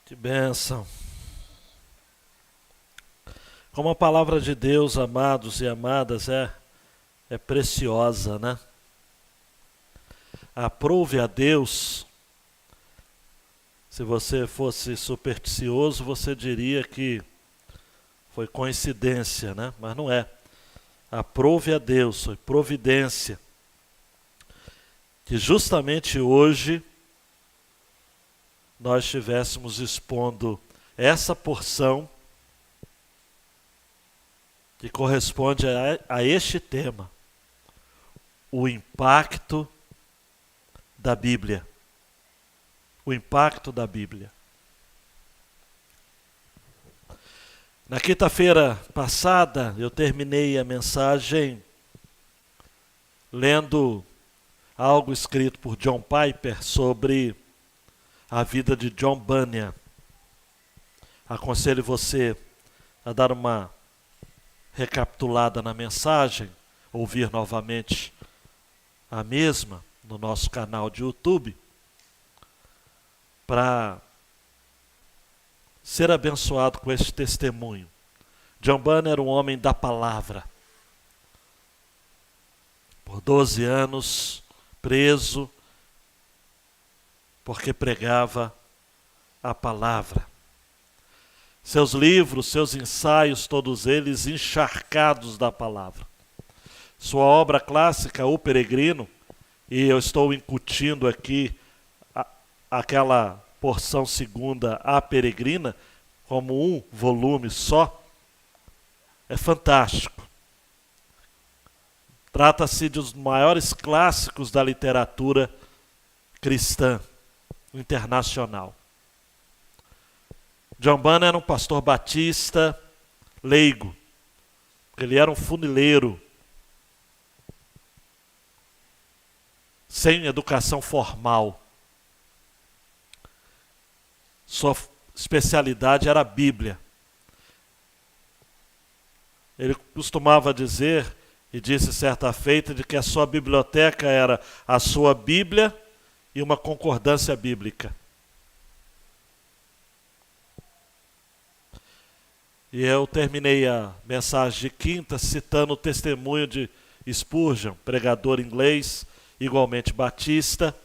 Que bênção. Como a palavra de Deus, amados e amadas, é preciosa, né? Aprove a Deus. Se você fosse supersticioso, você diria que foi coincidência, né? Mas não é. Aprove a Deus, foi providência. Que justamente hoje nós estivéssemos expondo essa porção que corresponde a este tema, o impacto da Bíblia. O impacto da Bíblia. Na quinta-feira passada, eu terminei a mensagem lendo algo escrito por John Piper sobre a vida de John Bunyan. Aconselho você a dar uma recapitulada na mensagem, ouvir novamente a mesma no nosso canal de YouTube, para ser abençoado com este testemunho. John Bunyan era um homem da palavra. Por 12 anos, preso, porque pregava a palavra. Seus livros, seus ensaios, todos eles encharcados da palavra. Sua obra clássica, O Peregrino, e eu estou incutindo aqui aquela porção segunda, A Peregrina, como um volume só, é fantástico. Trata-se dos maiores clássicos da literatura cristã internacional. John Bunyan era um pastor batista leigo. Ele era um funileiro, sem educação formal. Sua especialidade era a Bíblia. Ele costumava dizer, e disse certa feita, de que a sua biblioteca era a sua Bíblia e uma concordância bíblica. E eu terminei a mensagem de quinta citando o testemunho de Spurgeon, pregador inglês, igualmente batista,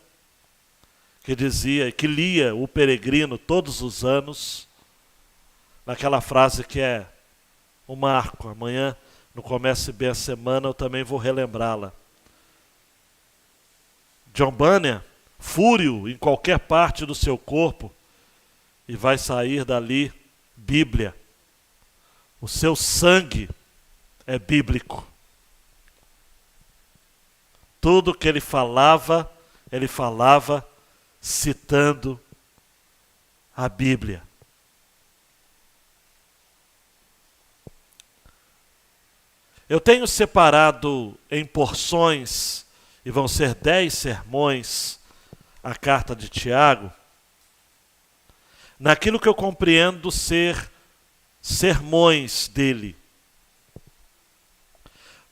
que dizia, que lia O Peregrino todos os anos, naquela frase que é um marco. Amanhã, no Comece Bem a Semana, eu também vou relembrá-la. John Bunyan, fúrio em qualquer parte do seu corpo, e vai sair dali Bíblia. O seu sangue é bíblico. Tudo que ele falava citando a Bíblia. Eu tenho separado em porções, e vão ser 10 sermões, a carta de Tiago, naquilo que eu compreendo ser sermões dele.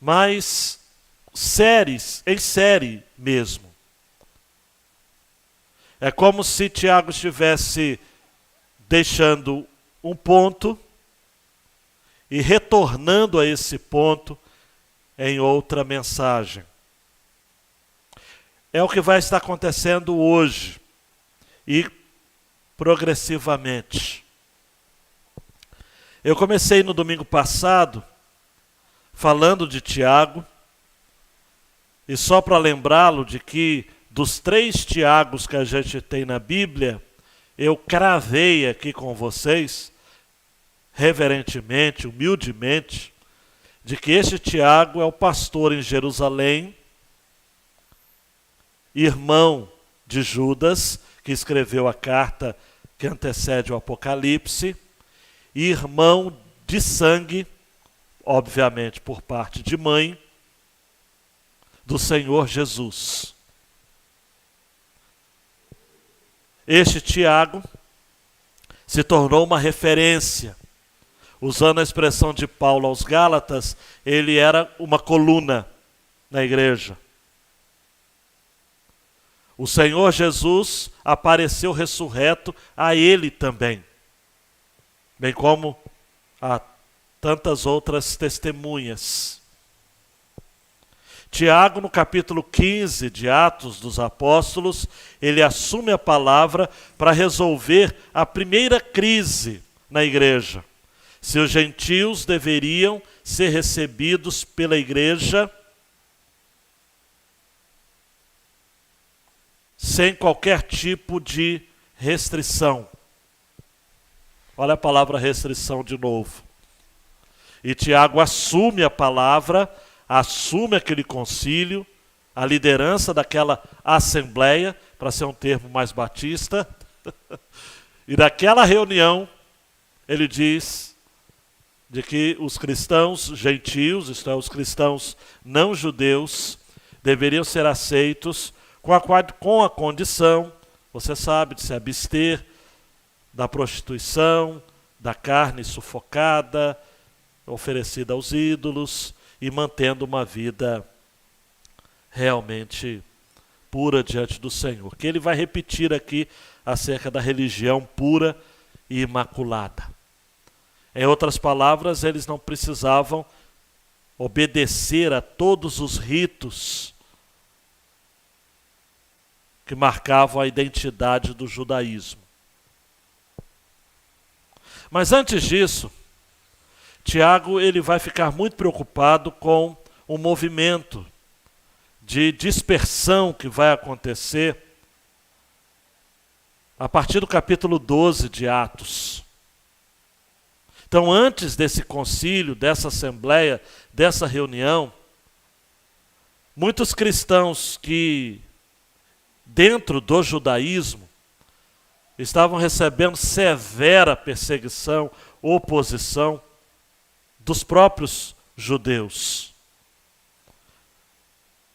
Mas em série mesmo. É como se Tiago estivesse deixando um ponto e retornando a esse ponto em outra mensagem. É o que vai estar acontecendo hoje e progressivamente. Eu comecei no domingo passado falando de Tiago, e só para lembrá-lo de que dos 3 Tiagos que a gente tem na Bíblia, eu cravei aqui com vocês, reverentemente, humildemente, de que este Tiago é o pastor em Jerusalém, irmão de Judas, que escreveu a carta que antecede o Apocalipse, e irmão de sangue, obviamente por parte de mãe, do Senhor Jesus. Este Tiago se tornou uma referência. Usando a expressão de Paulo aos Gálatas, ele era uma coluna na igreja. O Senhor Jesus apareceu ressurreto a ele também, bem como a tantas outras testemunhas. Tiago, no capítulo 15 de Atos dos Apóstolos, ele assume a palavra para resolver a primeira crise na igreja. Se os gentios deveriam ser recebidos pela igreja sem qualquer tipo de restrição. Olha a palavra restrição de novo. E Tiago assume a palavra, assume aquele concílio, a liderança daquela assembleia, para ser um termo mais batista, e daquela reunião ele diz de que os cristãos gentios, isto é, os cristãos não judeus, deveriam ser aceitos com a condição, você sabe, de se abster da prostituição, da carne sufocada, oferecida aos ídolos, e mantendo uma vida realmente pura diante do Senhor. Que ele vai repetir aqui acerca da religião pura e imaculada. Em outras palavras, eles não precisavam obedecer a todos os ritos que marcavam a identidade do judaísmo. Mas antes disso, Tiago ele vai ficar muito preocupado com o movimento de dispersão que vai acontecer a partir do capítulo 12 de Atos. Então, antes desse concílio, dessa assembleia, dessa reunião, muitos cristãos que, dentro do judaísmo, estavam recebendo severa perseguição, oposição dos próprios judeus.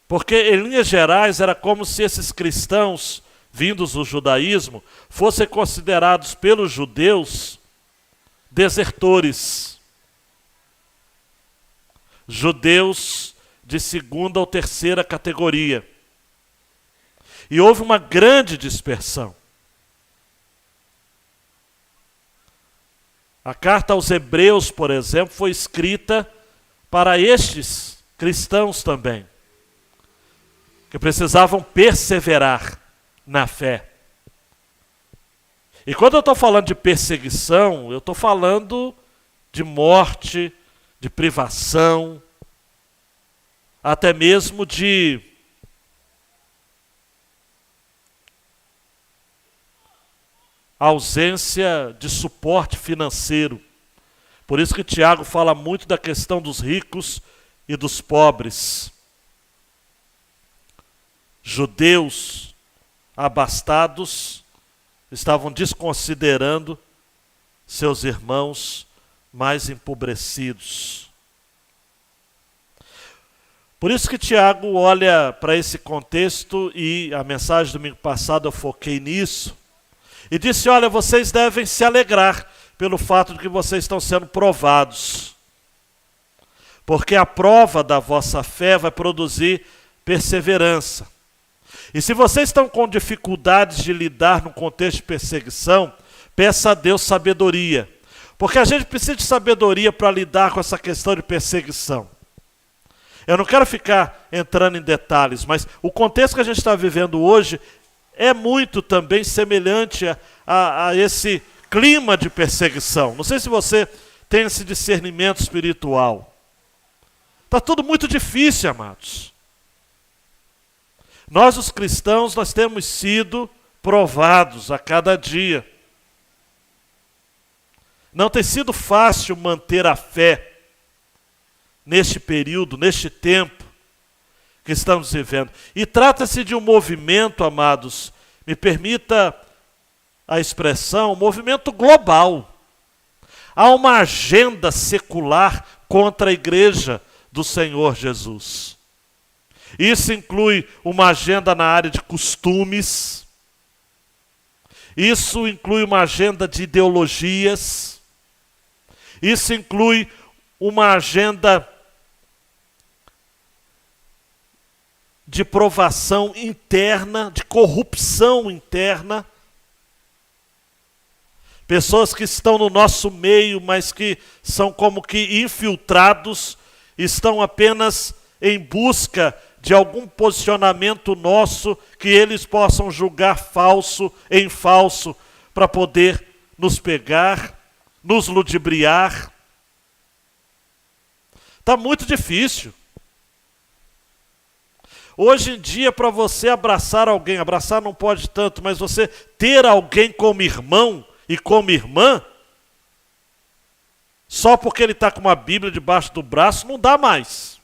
Porque, em linhas gerais, era como se esses cristãos, vindos do judaísmo, fossem considerados pelos judeus desertores. Judeus de segunda ou terceira categoria. E houve uma grande dispersão. A carta aos Hebreus, por exemplo, foi escrita para estes cristãos também, que precisavam perseverar na fé. E quando eu estou falando de perseguição, eu estou falando de morte, de privação, até mesmo de ausência de suporte financeiro. Por isso que Tiago fala muito da questão dos ricos e dos pobres. Judeus abastados estavam desconsiderando seus irmãos mais empobrecidos. Por isso que Tiago olha para esse contexto, e a mensagem do domingo passado eu foquei nisso, e disse: olha, vocês devem se alegrar pelo fato de que vocês estão sendo provados, porque a prova da vossa fé vai produzir perseverança. E se vocês estão com dificuldades de lidar no contexto de perseguição, peça a Deus sabedoria, porque a gente precisa de sabedoria para lidar com essa questão de perseguição. Eu não quero ficar entrando em detalhes, mas o contexto que a gente está vivendo hoje é muito também semelhante a esse clima de perseguição. Não sei se você tem esse discernimento espiritual. Está tudo muito difícil, amados. Nós, os cristãos, nós temos sido provados a cada dia. Não tem sido fácil manter a fé neste período, neste tempo que estamos vivendo. E trata-se de um movimento, amados, me permita a expressão, um movimento global. Há uma agenda secular contra a igreja do Senhor Jesus. Isso inclui uma agenda na área de costumes, isso inclui uma agenda de ideologias, isso inclui uma agenda de provação interna, de corrupção interna. Pessoas que estão no nosso meio, mas que são como que infiltrados, estão apenas em busca de algum posicionamento nosso que eles possam julgar falso em falso, para poder nos pegar, nos ludibriar. Está muito difícil. Hoje em dia, para você abraçar alguém, abraçar não pode tanto, mas você ter alguém como irmão e como irmã, só porque ele está com uma Bíblia debaixo do braço, não dá mais.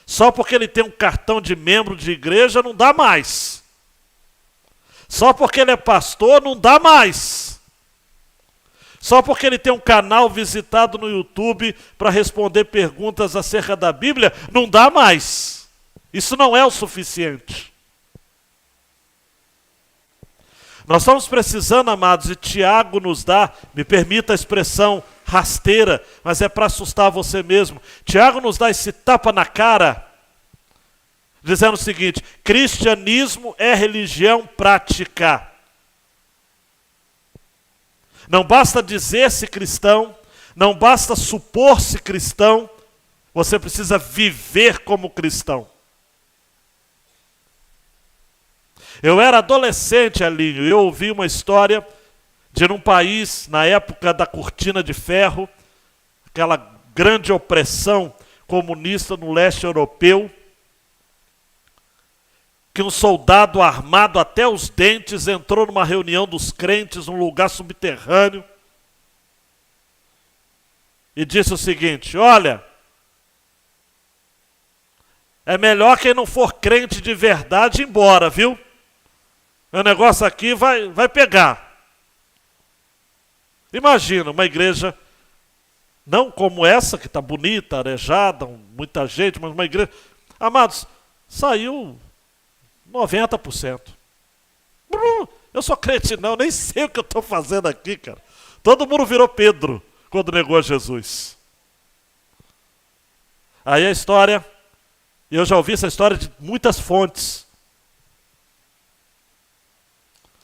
Só porque ele tem um cartão de membro de igreja, não dá mais. Só porque ele é pastor, não dá mais. Só porque ele tem um canal visitado no YouTube para responder perguntas acerca da Bíblia, não dá mais. Isso não é o suficiente. Nós estamos precisando, amados, e Tiago nos dá, me permita a expressão rasteira, mas é para assustar você mesmo. Tiago nos dá esse tapa na cara, dizendo o seguinte: cristianismo é religião prática. Não basta dizer-se cristão, não basta supor-se cristão, você precisa viver como cristão. Eu era adolescente, Alinho, e eu ouvi uma história de num país, na época da cortina de ferro, aquela grande opressão comunista no leste europeu, que um soldado armado até os dentes entrou numa reunião dos crentes, num lugar subterrâneo, e disse o seguinte: olha, é melhor quem não for crente de verdade ir embora, viu? O negócio aqui vai pegar. Imagina uma igreja, não como essa, que está bonita, arejada, muita gente, mas uma igreja... Amados, saiu 90%. Eu sou crente não, nem sei o que eu estou fazendo aqui, cara. Todo mundo virou Pedro quando negou a Jesus. Aí a história, e eu já ouvi essa história de muitas fontes.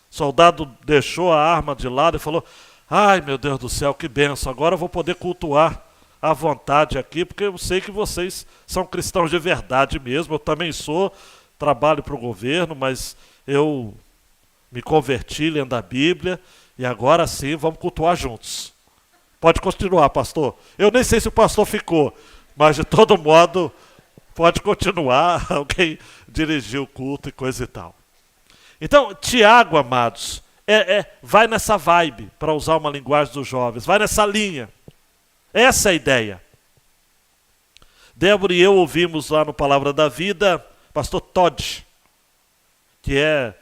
O soldado deixou a arma de lado e falou: ai, meu Deus do céu, que bênção, agora eu vou poder cultuar à vontade aqui, porque eu sei que vocês são cristãos de verdade mesmo, eu também sou, trabalho para o governo, mas eu me converti lendo a Bíblia, e agora sim vamos cultuar juntos. Pode continuar, pastor. Eu nem sei se o pastor ficou, mas de todo modo, pode continuar, alguém dirigir o culto e coisa e tal. Então, Tiago, amados, vai nessa vibe, para usar uma linguagem dos jovens, vai nessa linha. Essa é a ideia. Débora e eu ouvimos lá no Palavra da Vida, pastor Todd, que é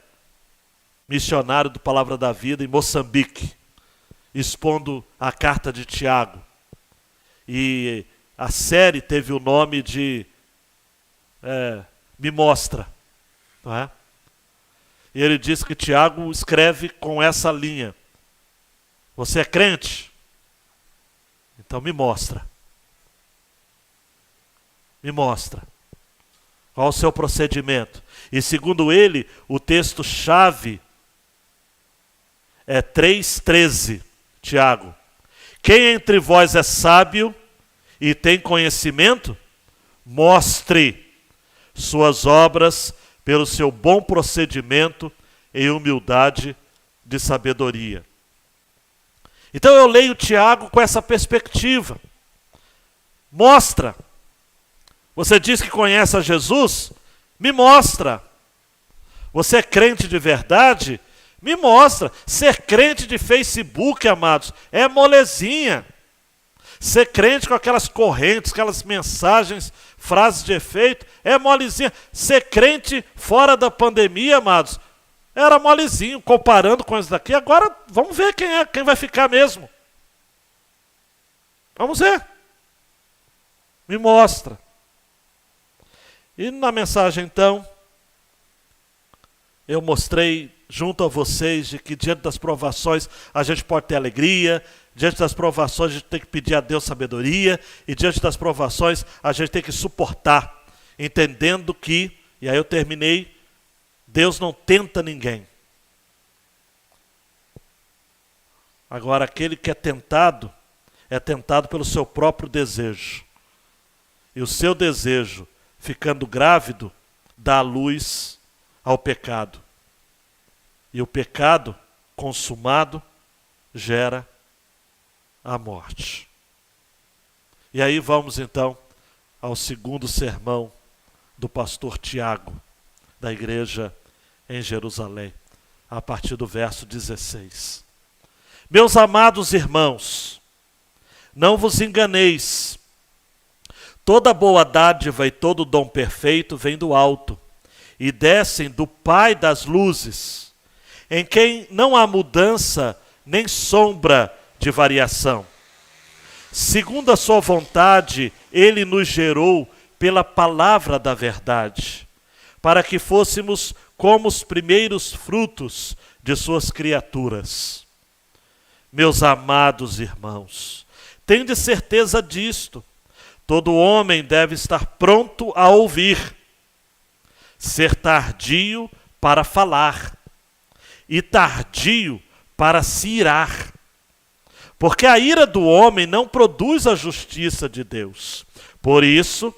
missionário do Palavra da Vida em Moçambique, expondo a carta de Tiago. E a série teve o nome de Me Mostra, não é? E ele diz que Tiago escreve com essa linha: você é crente? Então me mostra. Me mostra. Qual o seu procedimento? E segundo ele, o texto-chave é 3,13, Tiago. Quem entre vós é sábio e tem conhecimento, mostre suas obras pelo seu bom procedimento em humildade de sabedoria. Então eu leio Tiago com essa perspectiva. Mostra. Você diz que conhece a Jesus? Me mostra. Você é crente de verdade? Me mostra. Ser crente de Facebook, amados, é molezinha. Ser crente com aquelas correntes, aquelas mensagens, frases de efeito, é molezinha. Ser crente fora da pandemia, amados, era molezinho, comparando com isso daqui. Agora, vamos ver quem vai ficar mesmo. Vamos ver. Me mostra. E na mensagem, então, eu mostrei junto a vocês de que diante das provações a gente pode ter alegria, diante das provações a gente tem que pedir a Deus sabedoria, e diante das provações a gente tem que suportar. entendendo que, e aí eu terminei, Deus não tenta ninguém. Agora, aquele que é tentado pelo seu próprio desejo. E o seu desejo, ficando grávido, dá luz ao pecado. E o pecado consumado gera a morte. E aí vamos então ao segundo sermão do pastor Tiago, da igreja em Jerusalém, a partir do verso 16. Meus amados irmãos, não vos enganeis. Toda boa dádiva e todo dom perfeito vem do alto, e descem do Pai das luzes, em quem não há mudança nem sombra de variação. Segundo a sua vontade, ele nos gerou pela palavra da verdade, para que fôssemos como os primeiros frutos de suas criaturas. Meus amados irmãos, tende certeza disto: todo homem deve estar pronto a ouvir, ser tardio para falar e tardio para se irar. Porque a ira do homem não produz a justiça de Deus. Por isso,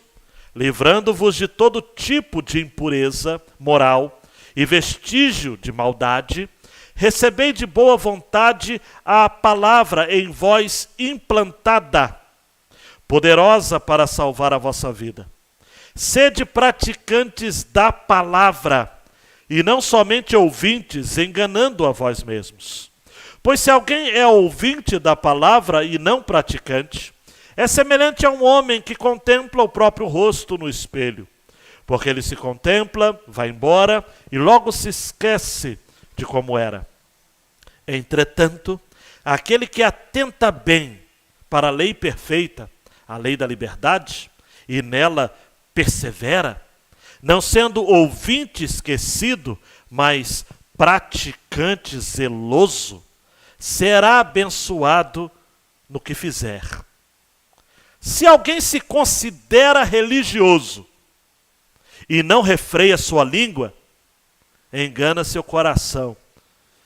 livrando-vos de todo tipo de impureza moral e vestígio de maldade, recebei de boa vontade a palavra em vós implantada, poderosa para salvar a vossa vida. Sede praticantes da palavra, e não somente ouvintes, enganando a vós mesmos. Pois se alguém é ouvinte da palavra e não praticante, é semelhante a um homem que contempla o próprio rosto no espelho. Porque ele se contempla, vai embora e logo se esquece de como era. Entretanto, aquele que atenta bem para a lei perfeita, a lei da liberdade, e nela persevera, não sendo ouvinte esquecido, mas praticante zeloso, será abençoado no que fizer. Se alguém se considera religioso e não refreia sua língua, engana seu coração,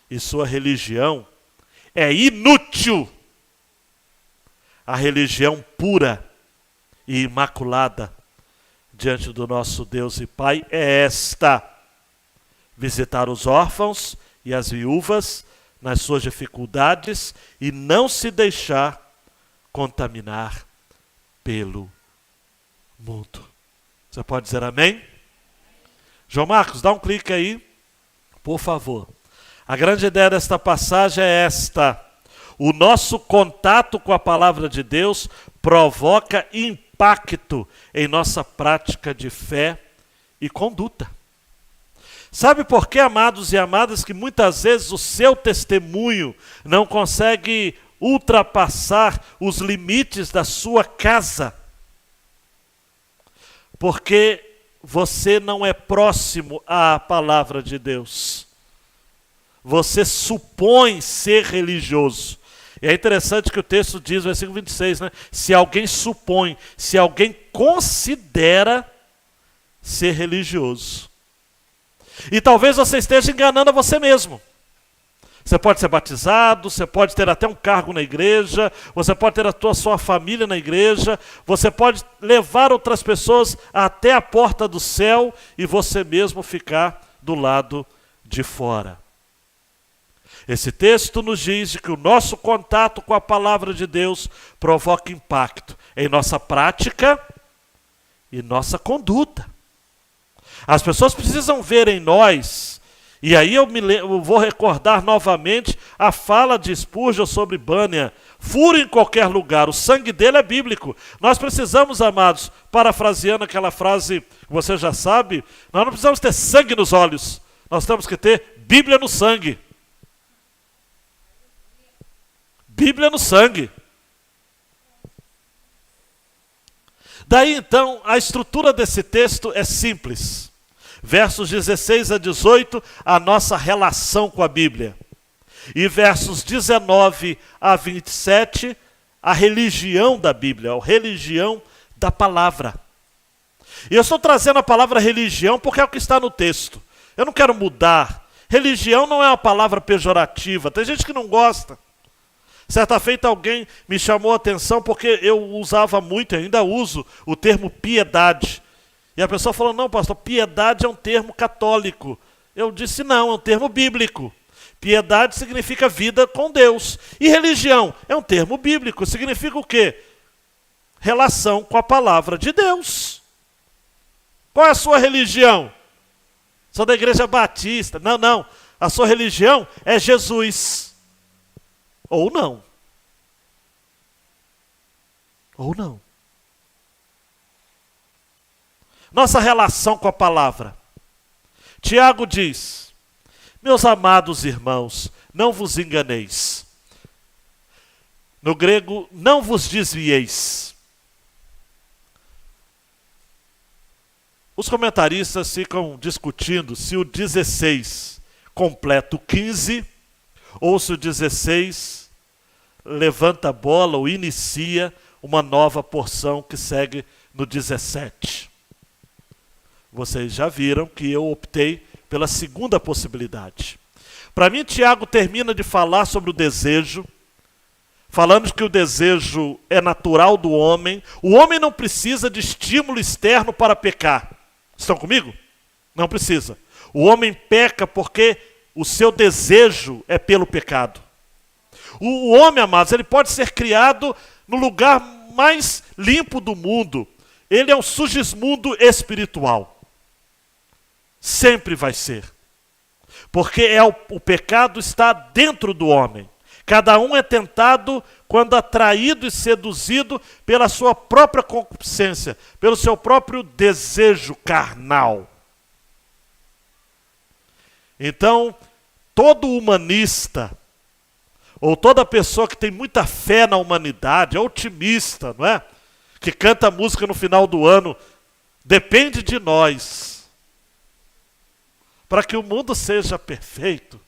e sua religião é inútil. A religião pura e imaculada diante do nosso Deus e Pai é esta: visitar os órfãos e as viúvas nas suas dificuldades e não se deixar contaminar pelo mundo. Você pode dizer amém? João Marcos, dá um clique aí, por favor. A grande ideia desta passagem é esta: o nosso contato com a palavra de Deus provoca impacto em nossa prática de fé e conduta. Sabe por quê, amados e amadas, que muitas vezes o seu testemunho não consegue ultrapassar os limites da sua casa? Porque você não é próximo à palavra de Deus. Você supõe ser religioso. E é interessante que o texto diz, versículo 26, né? Se alguém supõe, se alguém considera ser religioso. E talvez você esteja enganando a você mesmo. Você pode ser batizado, você pode ter até um cargo na igreja, você pode ter a sua família na igreja, você pode levar outras pessoas até a porta do céu e você mesmo ficar do lado de fora. Esse texto nos diz que o nosso contato com a palavra de Deus provoca impacto em nossa prática e nossa conduta. As pessoas precisam ver em nós, e aí eu vou recordar novamente a fala de Spurgeon sobre Bunyan: furo em qualquer lugar, o sangue dele é bíblico. Nós precisamos, amados, parafraseando aquela frase que você já sabe, nós não precisamos ter sangue nos olhos, nós temos que ter Bíblia no sangue. Bíblia no sangue. Daí então, a estrutura desse texto é simples. Versos 16 a 18, a nossa relação com a Bíblia. E versos 19 a 27, a religião da Bíblia, a religião da palavra. E eu estou trazendo a palavra religião porque é o que está no texto. Eu não quero mudar. Religião não é uma palavra pejorativa. Tem gente que não gosta. Certa feita alguém me chamou a atenção porque eu usava muito, ainda uso, o termo piedade. E a pessoa falou, não, pastor, piedade é um termo católico. Eu disse, não, é um termo bíblico. Piedade significa vida com Deus. E religião é um termo bíblico. Significa o quê? Relação com a palavra de Deus. Qual é a sua religião? Sou da igreja batista. Não, não. A sua religião é Jesus. Ou não. Ou não. Nossa relação com a palavra. Tiago diz, meus amados irmãos, não vos enganeis. No grego, não vos desvieis. Os comentaristas ficam discutindo se o 16 completa o 15 ou se o 16 levanta a bola ou inicia uma nova porção que segue no 17. Vocês já viram que eu optei pela segunda possibilidade. Para mim, Tiago termina de falar sobre o desejo, falando que o desejo é natural do homem. O homem não precisa de estímulo externo para pecar. Estão comigo? Não precisa. O homem peca porque o seu desejo é pelo pecado. O homem, amados, ele pode ser criado no lugar mais limpo do mundo. Ele é um Sigismundo espiritual. Sempre vai ser. Porque o pecado está dentro do homem. Cada um é tentado quando atraído e seduzido pela sua própria concupiscência, pelo seu próprio desejo carnal. Então, todo humanista, ou toda pessoa que tem muita fé na humanidade, é otimista, não é? Que canta música no final do ano, depende de nós, para que o mundo seja perfeito.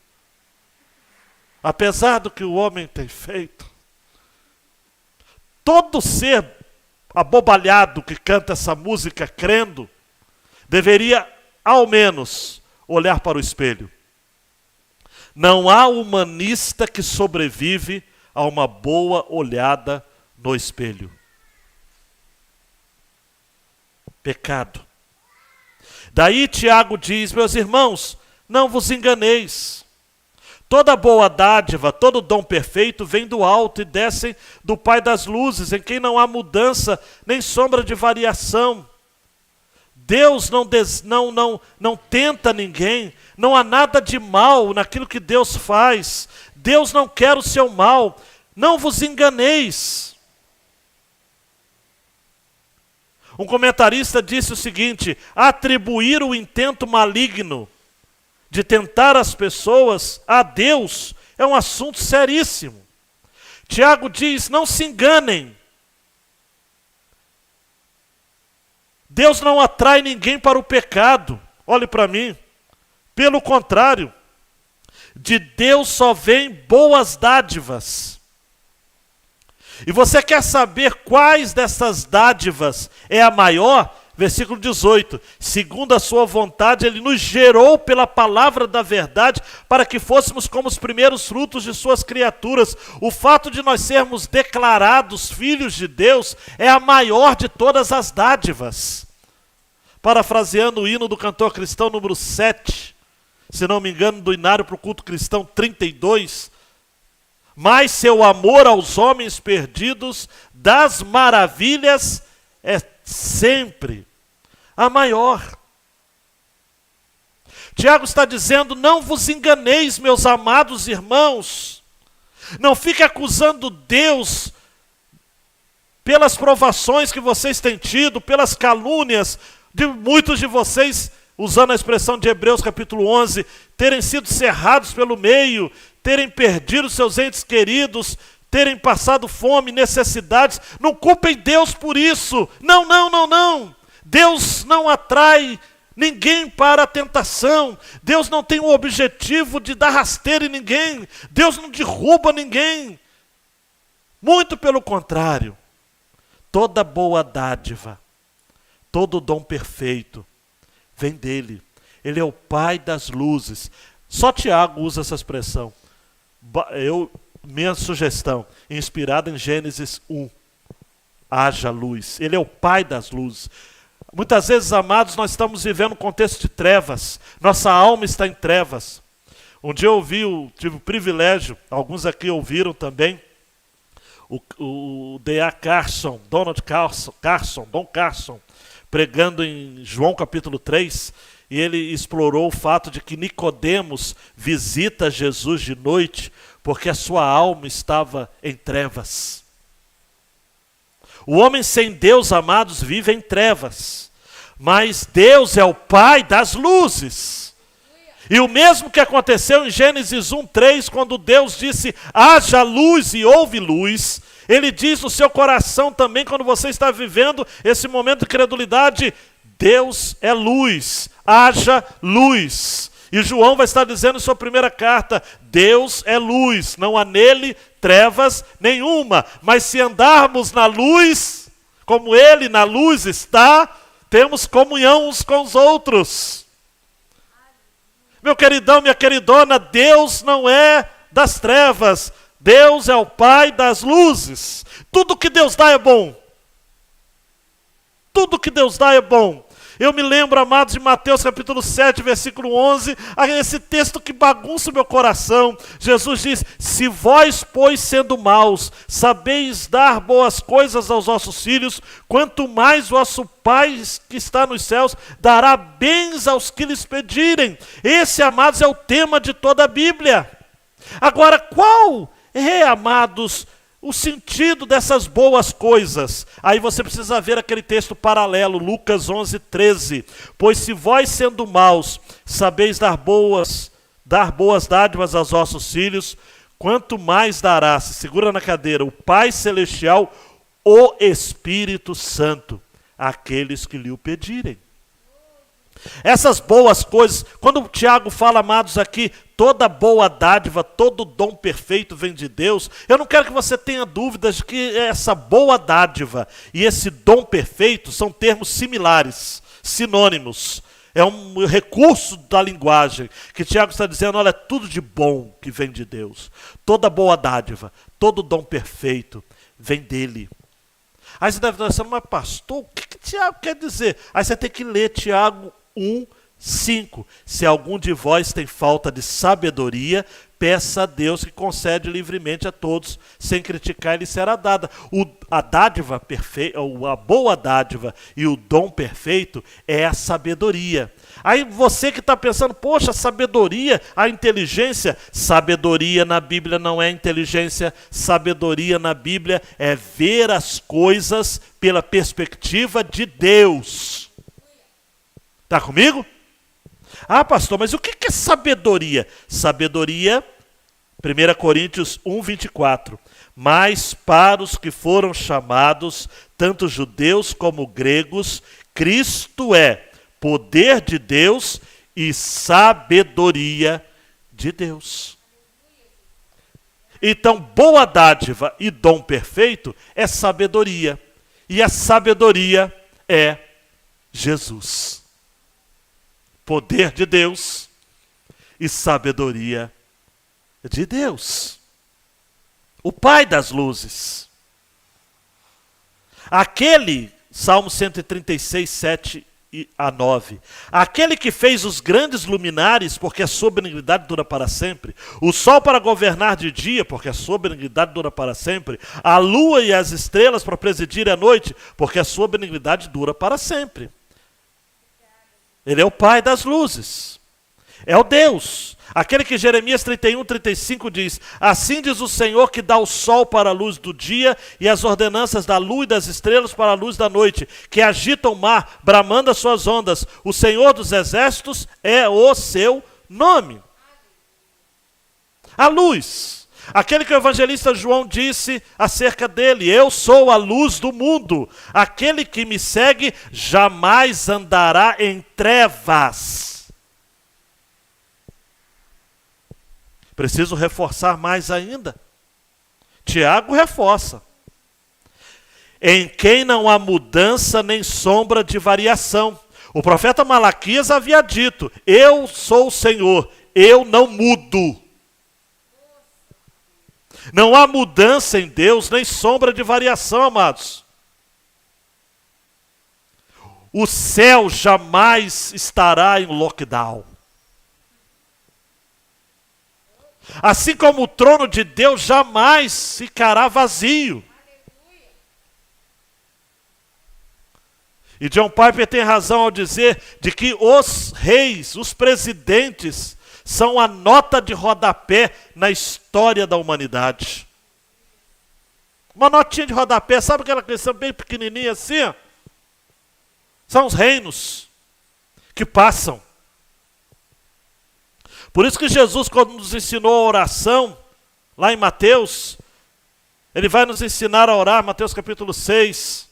Apesar do que o homem tem feito, todo ser abobalhado que canta essa música crendo, deveria, ao menos, olhar para o espelho. Não há humanista que sobrevive a uma boa olhada no espelho. Pecado. Daí Tiago diz, meus irmãos, não vos enganeis. Toda boa dádiva, todo dom perfeito vem do alto e descem do Pai das luzes, em quem não há mudança nem sombra de variação. Deus não tenta ninguém, não há nada de mal naquilo que Deus faz. Deus não quer o seu mal, não vos enganeis. Um comentarista disse o seguinte, atribuir o intento maligno de tentar as pessoas a Deus é um assunto seríssimo. Tiago diz, não se enganem. Deus não atrai ninguém para o pecado. Olhe para mim. Pelo contrário, de Deus só vêm boas dádivas. E você quer saber quais dessas dádivas é a maior? Versículo 18, segundo a sua vontade, ele nos gerou pela palavra da verdade, para que fôssemos como os primeiros frutos de suas criaturas. O fato de nós sermos declarados filhos de Deus é a maior de todas as dádivas. Parafraseando o hino do cantor cristão número 7, se não me engano, do Inário para o Culto Cristão 32, mas seu amor aos homens perdidos das maravilhas é sempre a maior. Tiago está dizendo, não vos enganeis, meus amados irmãos. Não fique acusando Deus pelas provações que vocês têm tido, pelas calúnias de muitos de vocês, usando a expressão de Hebreus capítulo 11, terem sido cerrados pelo meio, terem perdido seus entes queridos, terem passado fome, necessidades. Não culpem Deus por isso. Não, não, não, não. Deus não atrai ninguém para a tentação. Deus não tem o objetivo de dar rasteira em ninguém. Deus não derruba ninguém. Muito pelo contrário. Toda boa dádiva, todo dom perfeito vem dele. Ele é o Pai das luzes. Só Tiago usa essa expressão. Minha sugestão, inspirada em Gênesis 1. Haja luz. Ele é o Pai das luzes. Muitas vezes, amados, nós estamos vivendo um contexto de trevas. Nossa alma está em trevas. Um dia eu tive o privilégio, alguns aqui ouviram também, o D.A. Carson, Don Carson, pregando em João capítulo 3, e ele explorou o fato de que Nicodemos visita Jesus de noite, porque a sua alma estava em trevas. O homem sem Deus, amados, vive em trevas, mas Deus é o Pai das luzes. E o mesmo que aconteceu em Gênesis 1:3, quando Deus disse, haja luz e houve luz, Ele diz no seu coração também, quando você está vivendo esse momento de credulidade, Deus é luz, haja luz. E João vai estar dizendo em sua primeira carta, Deus é luz, não há nele trevas nenhuma. Mas se andarmos na luz, como Ele na luz está, temos comunhão uns com os outros. Meu queridão, minha queridona, Deus não é das trevas, Deus é o Pai das luzes. Tudo que Deus dá é bom. Tudo que Deus dá é bom. Eu me lembro, amados, de Mateus capítulo 7, versículo 11, esse texto que bagunça o meu coração. Jesus diz, se vós, pois, sendo maus, sabeis dar boas coisas aos vossos filhos, quanto mais vosso Pai que está nos céus dará bens aos que lhes pedirem. Esse, amados, é o tema de toda a Bíblia. Agora, qual é, amados, o sentido dessas boas coisas? Aí você precisa ver aquele texto paralelo, Lucas 11:13. Pois se vós, sendo maus, sabeis dar boas dádivas aos vossos filhos, quanto mais dará, se segura na cadeira, o Pai Celestial, o Espírito Santo, àqueles que lhe o pedirem. Essas boas coisas, quando o Tiago fala, amados, aqui, toda boa dádiva, todo dom perfeito vem de Deus, eu não quero que você tenha dúvidas de que essa boa dádiva e esse dom perfeito são termos similares, sinônimos. É um recurso da linguagem que Tiago está dizendo, olha, tudo de bom que vem de Deus. Toda boa dádiva, todo dom perfeito vem dele. Aí você deve estar pensando, mas pastor, o que Tiago quer dizer? Aí você tem que ler Tiago 1:5. Se algum de vós tem falta de sabedoria, peça a Deus que concede livremente a todos, sem criticar, e lhe será dada. A dádiva perfeita, a boa dádiva e o dom perfeito é a sabedoria. Aí você que está pensando, poxa, sabedoria, a inteligência. Sabedoria na Bíblia não é inteligência, sabedoria na Bíblia é ver as coisas pela perspectiva de Deus. Está comigo? Ah, pastor, mas o que é sabedoria? Sabedoria, 1 Coríntios 1:24. Mas para os que foram chamados, tanto judeus como gregos, Cristo é poder de Deus e sabedoria de Deus. Então, boa dádiva e dom perfeito é sabedoria. E a sabedoria é Jesus. Poder de Deus e sabedoria de Deus. O Pai das luzes. Aquele, Salmo 136, 7-9. Aquele que fez os grandes luminares, porque a sua benignidade dura para sempre. O sol para governar de dia, porque a sua benignidade dura para sempre. A lua e as estrelas para presidir a noite, porque a sua benignidade dura para sempre. Ele é o Pai das luzes. É o Deus. Aquele que Jeremias 31:35 diz, assim diz o Senhor que dá o sol para a luz do dia e as ordenanças da lua e das estrelas para a luz da noite, que agita o mar, bramando as suas ondas. O Senhor dos exércitos é o seu nome. A luz. Aquele que o evangelista João disse acerca dele, eu sou a luz do mundo. Aquele que me segue jamais andará em trevas. Preciso reforçar mais ainda. Tiago reforça. em quem não há mudança nem sombra de variação. O profeta Malaquias havia dito: eu sou o Senhor, eu não mudo. Não há mudança em Deus, nem sombra de variação, amados. O céu jamais estará em lockdown. Assim como o trono de Deus jamais ficará vazio. E John Piper tem razão ao dizer de que os reis, os presidentes, são a nota de rodapé na história da humanidade. Uma notinha de rodapé, sabe aquela questão bem pequenininha assim? Ó? São os reinos que passam. Por isso que Jesus, quando nos ensinou a oração, lá em Mateus, ele vai nos ensinar a orar, Mateus capítulo 6.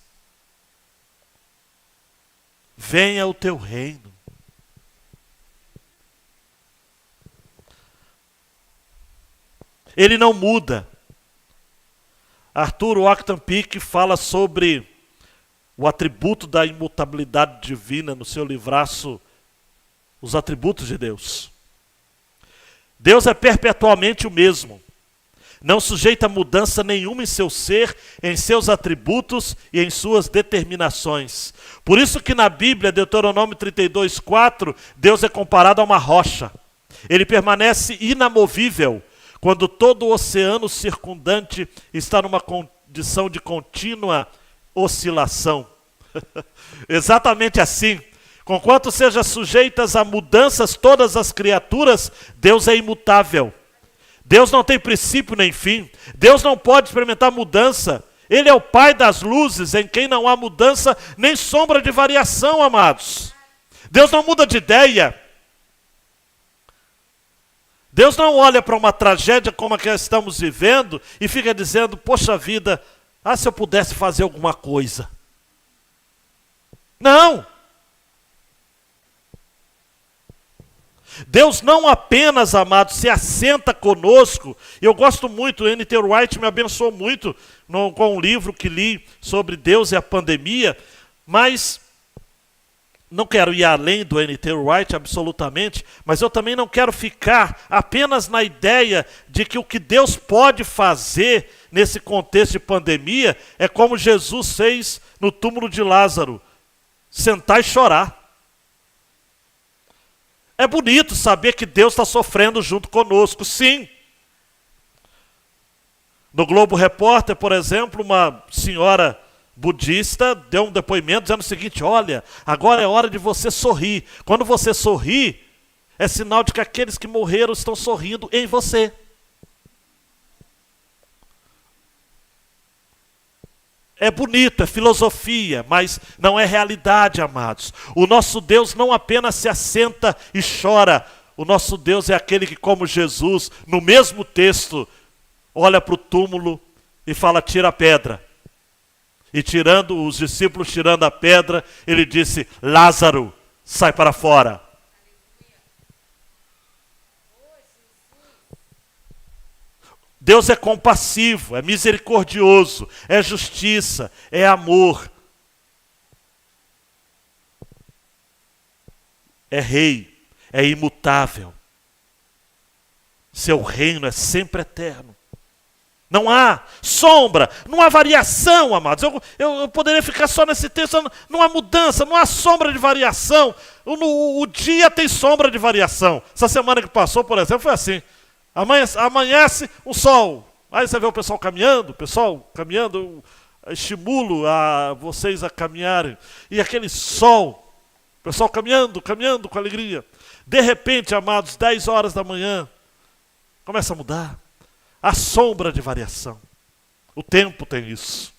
Venha o teu reino. Ele não muda. Arthur Ockham Peake fala sobre o atributo da imutabilidade divina no seu livraço Os Atributos de Deus. Deus é perpetuamente o mesmo. Não sujeita mudança nenhuma em seu ser, em seus atributos e em suas determinações. Por isso que na Bíblia, Deuteronômio 32:4, Deus é comparado a uma rocha. Ele permanece inamovível quando todo o oceano circundante está numa condição de contínua oscilação. Exatamente assim. Conquanto sejam sujeitas a mudanças todas as criaturas, Deus é imutável. Deus não tem princípio nem fim. Deus não pode experimentar mudança. Ele é o Pai das luzes, em quem não há mudança nem sombra de variação, amados. Deus não muda de ideia. Deus não olha para uma tragédia como a que estamos vivendo e fica dizendo: poxa vida, se eu pudesse fazer alguma coisa. Não! Deus não apenas, amados, se assenta conosco. Eu gosto muito, N.T. Wright me abençoou muito com um livro que li sobre Deus e a pandemia, mas não quero ir além do N.T. Wright absolutamente, mas eu também não quero ficar apenas na ideia de que o que Deus pode fazer nesse contexto de pandemia é como Jesus fez no túmulo de Lázaro, sentar e chorar. É bonito saber que Deus está sofrendo junto conosco, sim. No Globo Repórter, por exemplo, uma senhora budista deu um depoimento dizendo o seguinte: olha, agora é hora de você sorrir. Quando você sorri, é sinal de que aqueles que morreram estão sorrindo em você. É bonito, é filosofia, mas não é realidade, amados. O nosso Deus não apenas se assenta e chora. O nosso Deus é aquele que, como Jesus, no mesmo texto, olha para o túmulo e fala: tira a pedra. E tirando, os discípulos tirando a pedra, ele disse: Lázaro, sai para fora. Deus é compassivo, é misericordioso, é justiça, é amor. É rei, é imutável. Seu reino é sempre eterno. Não há sombra, não há variação, amados. Eu poderia ficar só nesse texto, não há mudança, não há sombra de variação. O dia tem sombra de variação. Essa semana que passou, por exemplo, foi assim. Amanhece um sol. Aí você vê o pessoal caminhando, eu estimulo vocês a caminharem. E aquele sol, o pessoal caminhando com alegria. De repente, amados, 10 horas da manhã, começa a mudar. A sombra de variação. O tempo tem isso.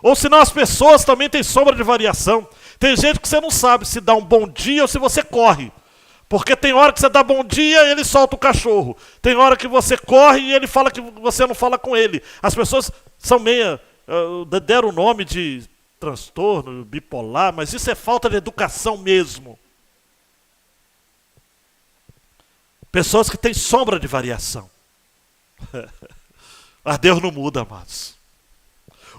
Ou senão as pessoas também têm sombra de variação. Tem gente que você não sabe se dá um bom dia ou se você corre. Porque tem hora que você dá bom dia e ele solta o cachorro. Tem hora que você corre e ele fala que você não fala com ele. As pessoas são deram o nome de transtorno, bipolar, mas isso é falta de educação mesmo. Pessoas que têm sombra de variação. Mas Deus não muda, amados.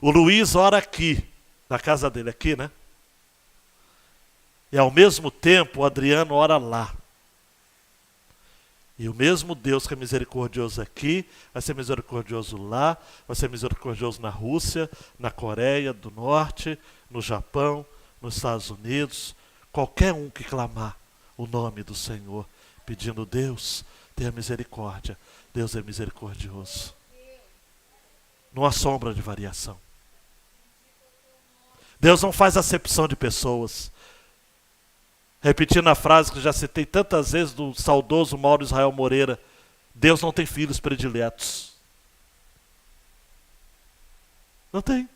O Luiz ora aqui, na casa dele, aqui, né? E ao mesmo tempo o Adriano ora lá. E o mesmo Deus que é misericordioso aqui, vai ser misericordioso lá, vai ser misericordioso na Rússia, na Coreia do Norte, no Japão, nos Estados Unidos. Qualquer um que clamar o nome do Senhor, pedindo: Deus, tenha misericórdia. Deus é misericordioso. Não há sombra de variação. Deus não faz acepção de pessoas. Repetindo a frase que já citei tantas vezes do saudoso Mauro Israel Moreira: Deus não tem filhos prediletos. Não tem.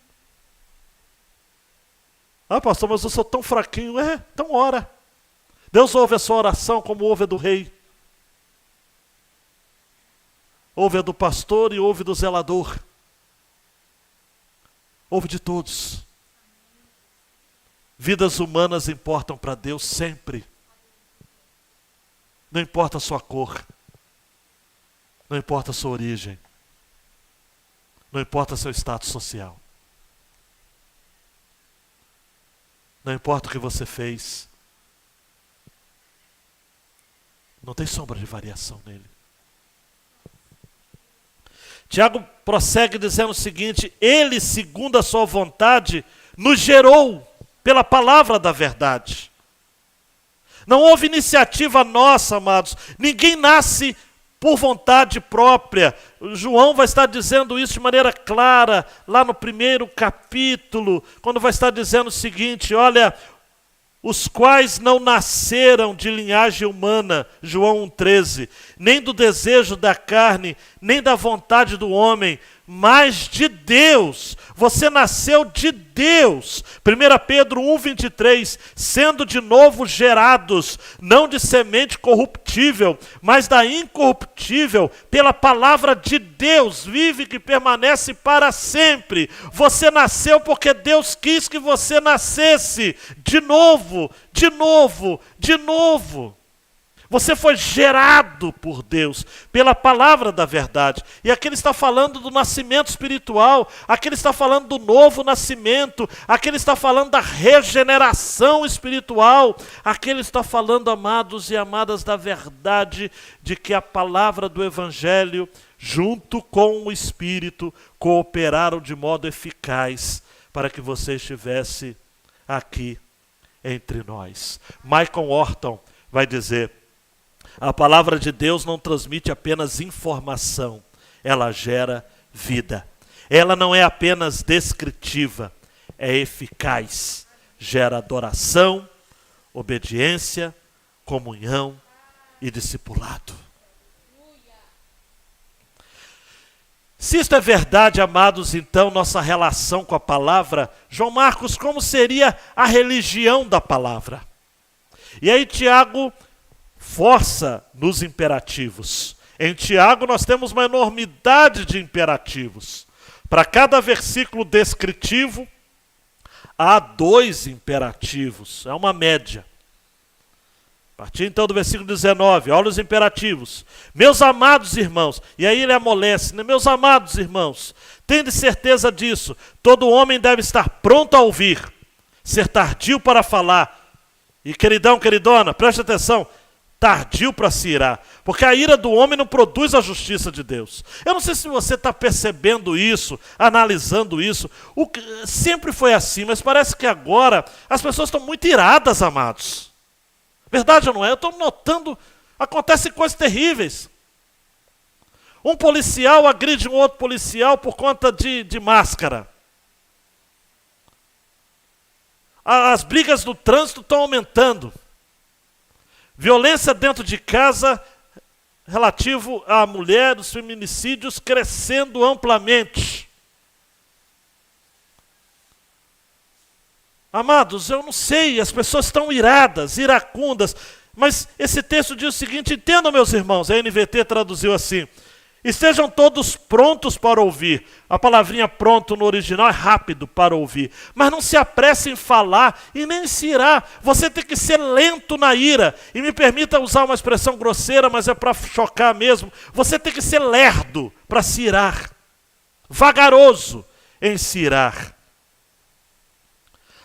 Ah, pastor, mas eu sou tão fraquinho. Então ora. Deus ouve a sua oração como ouve a do rei. Ouve a do pastor e ouve do zelador. Ouve de todos. Vidas humanas importam para Deus sempre. Não importa a sua cor. Não importa a sua origem. Não importa seu status social. Não importa o que você fez. Não tem sombra de variação nele. Tiago prossegue dizendo o seguinte: Ele, segundo a sua vontade, nos gerou pela palavra da verdade. Não houve iniciativa nossa, amados. Ninguém nasce por vontade própria. João vai estar dizendo isso de maneira clara, lá no primeiro capítulo, quando vai estar dizendo o seguinte: olha, os quais não nasceram de linhagem humana, João 1,13, nem do desejo da carne, nem da vontade do homem, mas de Deus. Você nasceu de Deus. 1 Pedro 1,23, sendo de novo gerados, não de semente corruptível, mas da incorruptível, pela palavra de Deus, vive que permanece para sempre. Você nasceu porque Deus quis que você nascesse de novo, de novo, de novo. Você foi gerado por Deus, pela palavra da verdade. E aqui ele está falando do nascimento espiritual, aqui ele está falando do novo nascimento, aqui ele está falando da regeneração espiritual, aqui ele está falando, amados e amadas, da verdade de que a palavra do Evangelho, junto com o Espírito, cooperaram de modo eficaz para que você estivesse aqui entre nós. Michael Horton vai dizer: a palavra de Deus não transmite apenas informação, ela gera vida. Ela não é apenas descritiva, é eficaz. Gera adoração, obediência, comunhão e discipulado. Se isto é verdade, amados, então nossa relação com a palavra, João Marcos, como seria a religião da palavra? E aí Tiago força nos imperativos. Em Tiago nós temos uma enormidade de imperativos. Para cada versículo descritivo, há 2 imperativos. É uma média. A partir então do versículo 19, olha os imperativos. Meus amados irmãos, e aí ele amolece, né? Meus amados irmãos, tende certeza disso, todo homem deve estar pronto a ouvir, ser tardio para falar. E queridão, queridona, preste atenção, tardio para se irar, porque a ira do homem não produz a justiça de Deus. Eu não sei se você está percebendo isso, analisando isso. Sempre foi assim, mas parece que agora as pessoas estão muito iradas, amados. Verdade ou não é? Eu estou notando, acontecem coisas terríveis. Um policial agride um outro policial por conta de máscara. As brigas no trânsito estão aumentando. Violência dentro de casa, relativo à mulher, os feminicídios crescendo amplamente. Amados, eu não sei, as pessoas estão iradas, iracundas, mas esse texto diz o seguinte: entendam, meus irmãos, a NVT traduziu assim: estejam todos prontos para ouvir. A palavrinha pronto no original é rápido para ouvir. Mas não se apresse em falar e nem se irar. Você tem que ser lento na ira. E me permita usar uma expressão grosseira, mas é para chocar mesmo. Você tem que ser lerdo para se irar. Vagaroso. em se irar.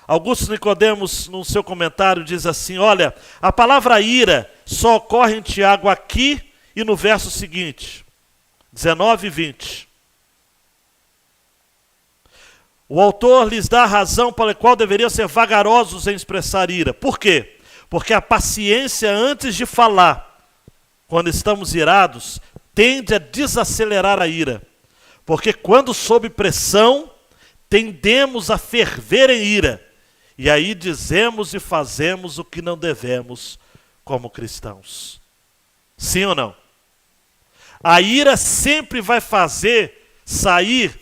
Augusto Nicodemos, no seu comentário, diz assim: olha, a palavra ira só ocorre em Tiago aqui e no verso seguinte, 19 e 20. O autor lhes dá a razão pela qual deveriam ser vagarosos em expressar ira. Por quê? Porque a paciência antes de falar, quando estamos irados, tende a desacelerar a ira. Porque quando sob pressão, tendemos a ferver em ira. E aí dizemos e fazemos o que não devemos como cristãos. Sim ou não? A ira sempre vai fazer sair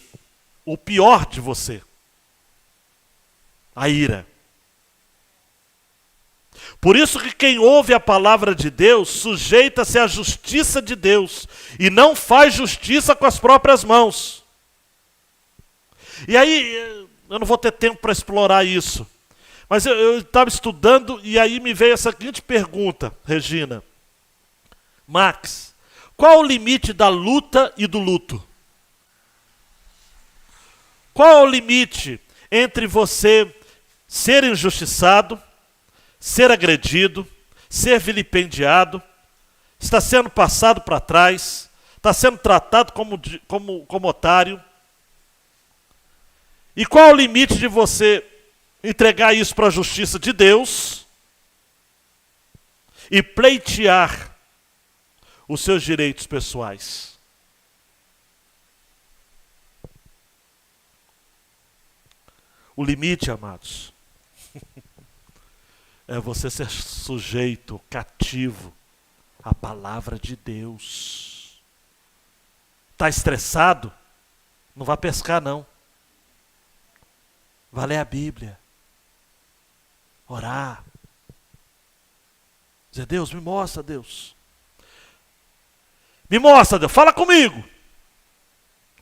o pior de você. A ira. Por isso que quem ouve a palavra de Deus sujeita-se à justiça de Deus e não faz justiça com as próprias mãos. E aí, eu não vou ter tempo para explorar isso, mas eu estava estudando e aí me veio a seguinte pergunta, Regina. Max, qual o limite da luta e do luto? Qual é o limite entre você ser injustiçado, ser agredido, ser vilipendiado, está sendo passado para trás, está sendo tratado como otário? E qual é o limite de você entregar isso para a justiça de Deus e pleitear os seus direitos pessoais? O limite, amados, é você ser sujeito, cativo à palavra de Deus. Está estressado? Não vá pescar, não. Vá ler a Bíblia. Orar. Dizer: Deus, me mostra, Deus. Me mostra, Deus. Fala comigo.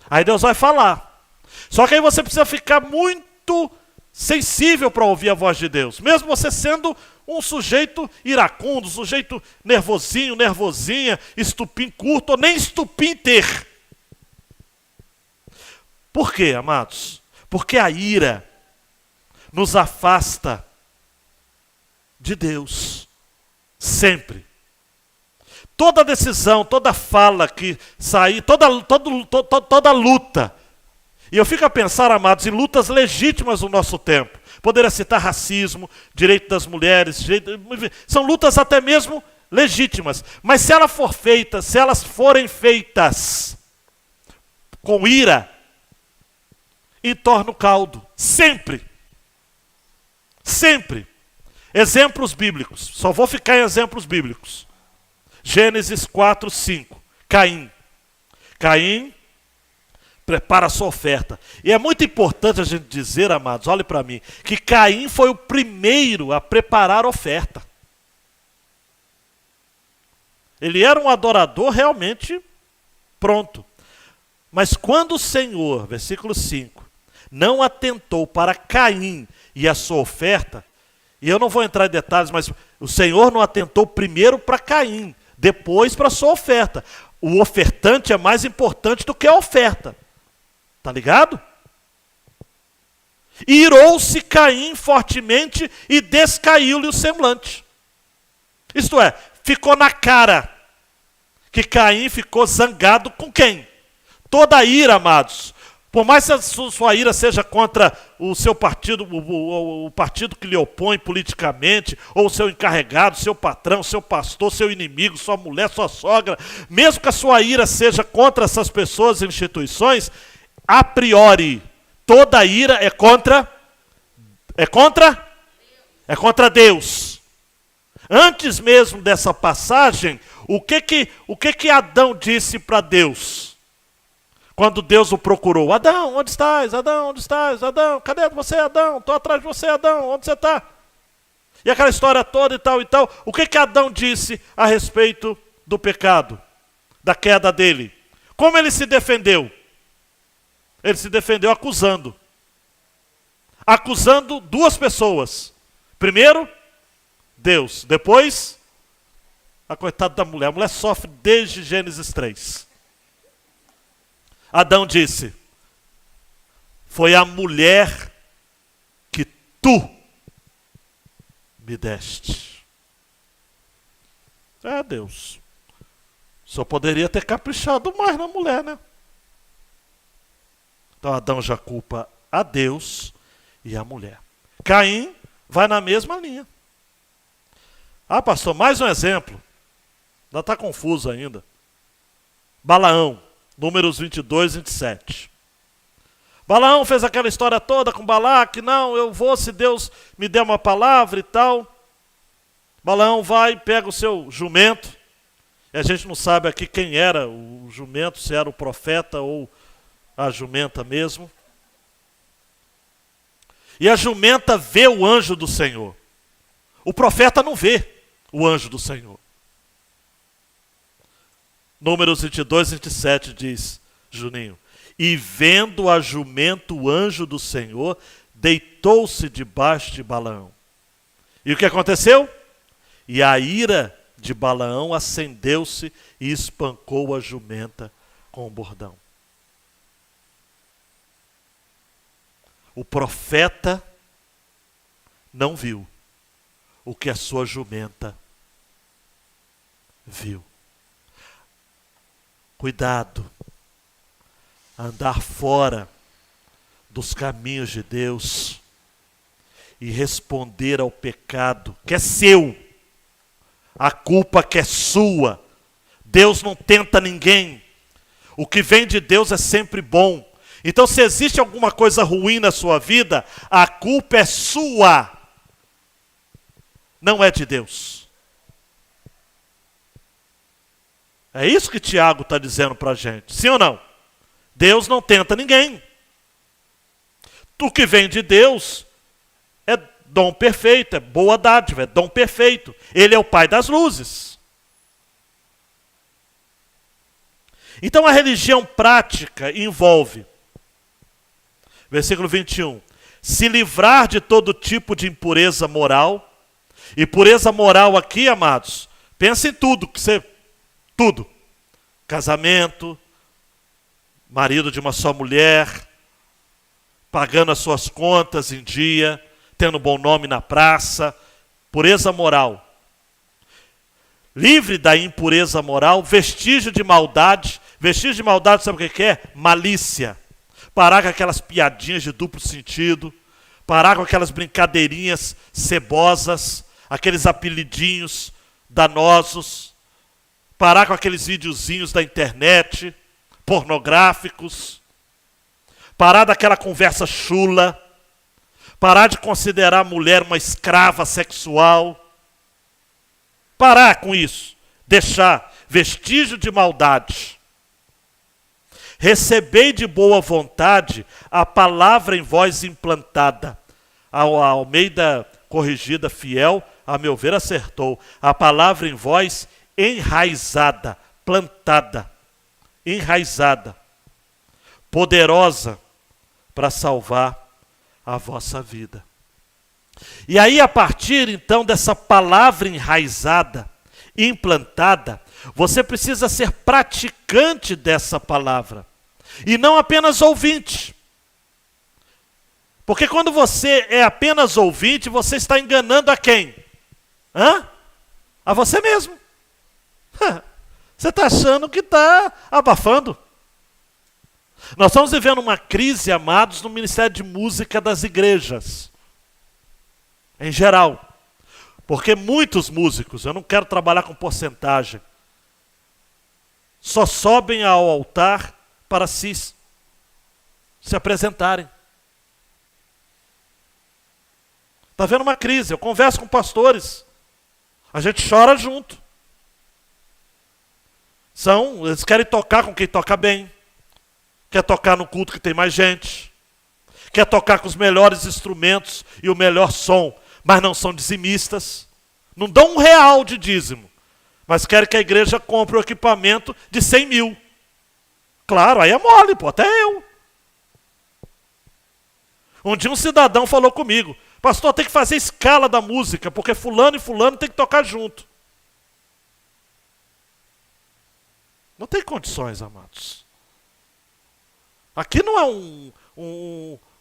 Aí Deus vai falar. Só que aí você precisa ficar muito sensível para ouvir a voz de Deus. Mesmo você sendo um sujeito iracundo, um sujeito nervosinho, nervosinha, estupim curto ou nem estupim ter. Por quê, amados? Porque a ira nos afasta de Deus. Sempre. Toda decisão, toda fala que sair, toda luta. E eu fico a pensar, amados, em lutas legítimas do nosso tempo. Poderia citar racismo, direito das mulheres, são lutas até mesmo legítimas. Mas se elas forem feitas com ira, entorna o caldo. Sempre. Sempre. Exemplos bíblicos. Só vou ficar em exemplos bíblicos. Gênesis 4, 5. Caim. Caim prepara a sua oferta. E é muito importante a gente dizer, amados, olhe para mim, que Caim foi o primeiro a preparar a oferta. Ele era um adorador realmente pronto. Mas quando o Senhor, versículo 5, não atentou para Caim e a sua oferta, e eu não vou entrar em detalhes, mas o Senhor não atentou primeiro para Caim, depois para a sua oferta. O ofertante é mais importante do que a oferta. Está ligado? Irou-se Caim fortemente e descaiu-lhe o semblante. Isto é, ficou na cara que Caim ficou zangado com quem? Toda a ira, amados. Por mais que a sua ira seja contra o seu partido, o partido que lhe opõe politicamente, ou o seu encarregado, seu patrão, seu pastor, seu inimigo, sua mulher, sua sogra, mesmo que a sua ira seja contra essas pessoas e instituições, a priori, toda ira é contra Deus. Antes mesmo dessa passagem, o que Adão disse para Deus? Quando Deus o procurou: Adão, onde estás? Adão, onde estás? Adão, cadê você, Adão? Estou atrás de você, Adão, onde você está? E aquela história toda e tal e tal. O que Adão disse a respeito do pecado, da queda dele? Como ele se defendeu? Ele se defendeu acusando. Acusando duas pessoas. Primeiro, Deus. Depois, a coitada da mulher. A mulher sofre desde Gênesis 3. Adão disse: foi a mulher que tu me deste. Deus. Só poderia ter caprichado mais na mulher, né? Então Adão já culpa a Deus e a mulher. Caim vai na mesma linha. Pastor, mais um exemplo. Ainda está confuso ainda. Balaão, Números 22, 27. Balaão fez aquela história toda com Balaque. Não, eu vou se Deus me der uma palavra e tal. Balaão vai, pega o seu jumento. E a gente não sabe aqui quem era o jumento, se era o profeta ou a jumenta mesmo. E a jumenta vê o anjo do Senhor. O profeta não vê o anjo do Senhor. Números 22, 27 diz, Juninho, e vendo a jumento o anjo do Senhor, deitou-se debaixo de Balaão. E o que aconteceu? E a ira de Balaão acendeu-se e espancou a jumenta com o bordão. O profeta não viu o que a sua jumenta viu. Cuidado, andar fora dos caminhos de Deus e responder ao pecado que é seu, a culpa que é sua. Deus não tenta ninguém. O que vem de Deus é sempre bom. Então, se existe alguma coisa ruim na sua vida, a culpa é sua, não é de Deus. É isso que Tiago está dizendo para a gente, sim ou não? Deus não tenta ninguém. O que vem de Deus é dom perfeito, é boa dádiva, é dom perfeito. Ele é o Pai das luzes. Então a religião prática envolve, versículo 21, se livrar de todo tipo de impureza moral. E pureza moral aqui, amados, pensa em tudo, tudo. Casamento, marido de uma só mulher, pagando as suas contas em dia, tendo bom nome na praça, pureza moral. Livre da impureza moral, vestígio de maldade. Vestígio de maldade, sabe o que é? Malícia. Parar com aquelas piadinhas de duplo sentido, parar com aquelas brincadeirinhas cebosas, aqueles apelidinhos danosos, parar com aqueles videozinhos da internet, pornográficos, parar daquela conversa chula, parar de considerar a mulher uma escrava sexual, parar com isso, deixar vestígio de maldade. Recebei de boa vontade a palavra em vós implantada. A Almeida Corrigida Fiel, a meu ver, acertou. A palavra em vós enraizada, plantada, enraizada, poderosa para salvar a vossa vida. E aí, a partir então dessa palavra enraizada, implantada, você precisa ser praticante dessa palavra e não apenas ouvinte. Porque quando você é apenas ouvinte, você está enganando a quem? A você mesmo. Você está achando que está abafando. Nós estamos vivendo uma crise, amados, no Ministério de Música das igrejas, em geral. Porque muitos músicos, eu não quero trabalhar com porcentagem, só sobem ao altar para se apresentarem. Está havendo uma crise. Eu converso com pastores, a gente chora junto. Eles querem tocar com quem toca bem, quer tocar no culto que tem mais gente, quer tocar com os melhores instrumentos e o melhor som, mas não são dizimistas, não dão R$1 de dízimo, mas querem que a igreja compre um equipamento de 100 mil. Claro, aí é mole, até eu. Um dia um cidadão falou comigo, pastor, tem que fazer escala da música, porque fulano e fulano tem que tocar junto. Não tem condições, amados. Aqui não é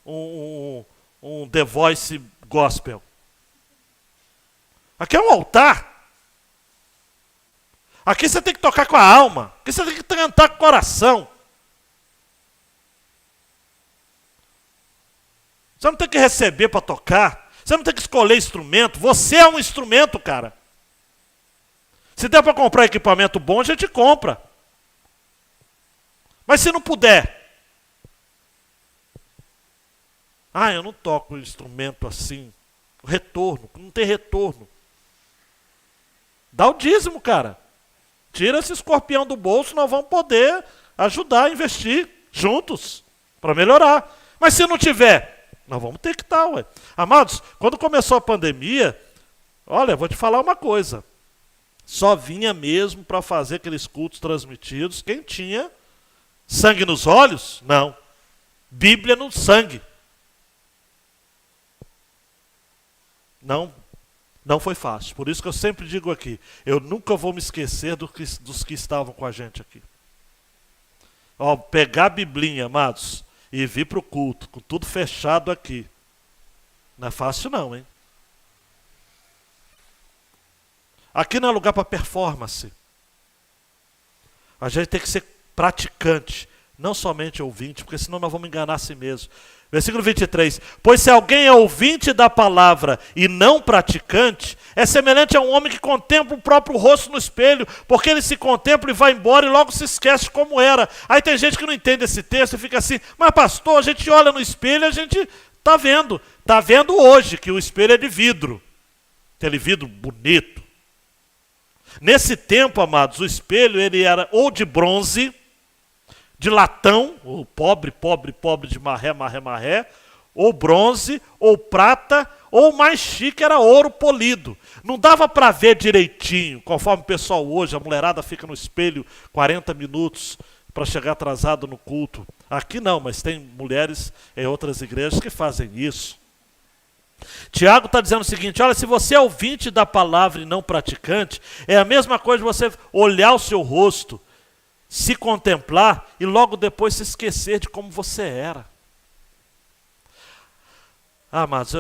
um The Voice gospel. Aqui é um altar. Aqui você tem que tocar com a alma. Aqui você tem que cantar com o coração. Você não tem que receber para tocar. Você não tem que escolher instrumento. Você é um instrumento, cara. Se der para comprar equipamento bom, a gente compra. Mas se não puder. Eu não toco um instrumento assim. Retorno. Não tem retorno. Dá o dízimo, cara. Tira esse escorpião do bolso, nós vamos poder ajudar a investir juntos para melhorar. Mas se não tiver, nós vamos ter que estar, ué. Amados, quando começou a pandemia, olha, vou te falar uma coisa. Só vinha mesmo para fazer aqueles cultos transmitidos quem tinha sangue nos olhos? Não. Bíblia no sangue. Não foi fácil. Por isso que eu sempre digo aqui, eu nunca vou me esquecer dos que estavam com a gente aqui. Pegar a Biblinha, amados, e vir para o culto, com tudo fechado aqui. Não é fácil não, hein? Aqui não é lugar para performance. A gente tem que ser praticante, não somente ouvinte, porque senão nós vamos enganar a si mesmo. Versículo 23. Pois se alguém é ouvinte da palavra e não praticante, é semelhante a um homem que contempla o próprio rosto no espelho, porque ele se contempla e vai embora e logo se esquece como era. Aí tem gente que não entende esse texto e fica assim, mas pastor, a gente olha no espelho e a gente está vendo. Está vendo hoje que o espelho é de vidro. Aquele vidro bonito. Nesse tempo, amados, o espelho ele era ou de bronze, de latão, ou pobre de marré, ou bronze, ou prata, ou mais chique era ouro polido. Não dava para ver direitinho, conforme o pessoal hoje, a mulherada fica no espelho 40 minutos para chegar atrasado no culto. Aqui não, mas tem mulheres em outras igrejas que fazem isso. Tiago está dizendo o seguinte, olha, se você é ouvinte da palavra e não praticante, é a mesma coisa de você olhar o seu rosto, se contemplar e logo depois se esquecer de como você era. Mas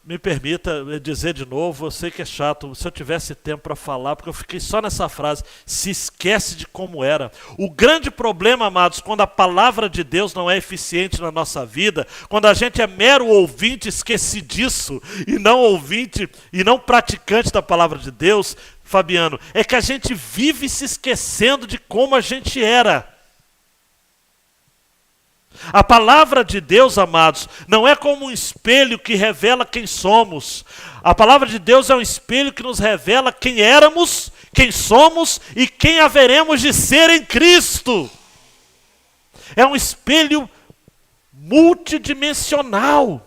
me permita dizer de novo, eu sei que é chato, se eu tivesse tempo para falar, porque eu fiquei só nessa frase, se esquece de como era. O grande problema, amados, quando a palavra de Deus não é eficiente na nossa vida, quando a gente é mero ouvinte esquecidiço, e não ouvinte e não praticante da palavra de Deus, Fabiano, é que a gente vive se esquecendo de como a gente era. A palavra de Deus, amados, não é como um espelho que revela quem somos. A palavra de Deus é um espelho que nos revela quem éramos, quem somos e quem haveremos de ser em Cristo. É um espelho multidimensional.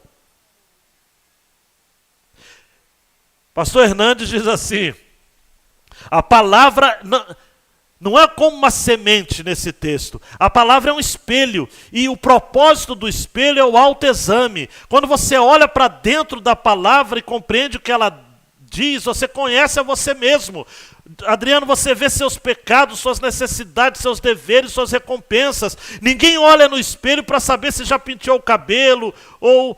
Pastor Hernandes diz assim, a palavra não é como uma semente nesse texto. A palavra é um espelho. E o propósito do espelho é o autoexame. Quando você olha para dentro da palavra e compreende o que ela diz, você conhece a você mesmo. Adriano, você vê seus pecados, suas necessidades, seus deveres, suas recompensas. Ninguém olha no espelho para saber se já penteou o cabelo, ou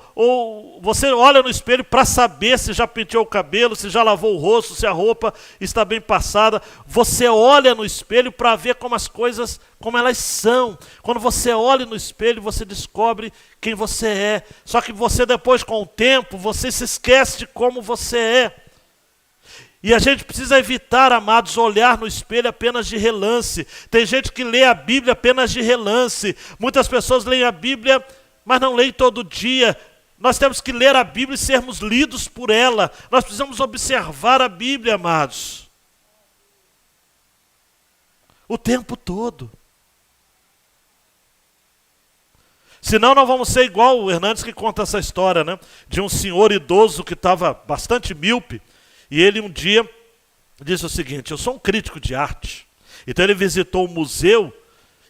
você olha no espelho para saber se já penteou o cabelo, se já lavou o rosto, se a roupa está bem passada. Você olha no espelho para ver como as coisas, como elas são. Quando você olha no espelho, você descobre quem você é. Só que você depois, com o tempo, você se esquece de como você é. E a gente precisa evitar, amados, olhar no espelho apenas de relance. Tem gente que lê a Bíblia apenas de relance. Muitas pessoas leem a Bíblia, mas não leem todo dia. Nós temos que ler a Bíblia e sermos lidos por ela. Nós precisamos observar a Bíblia, amados. O tempo todo. Senão nós vamos ser igual o Hernandes que conta essa história, né? De um senhor idoso que estava bastante míope. E ele um dia disse o seguinte, eu sou um crítico de arte. Então ele visitou o museu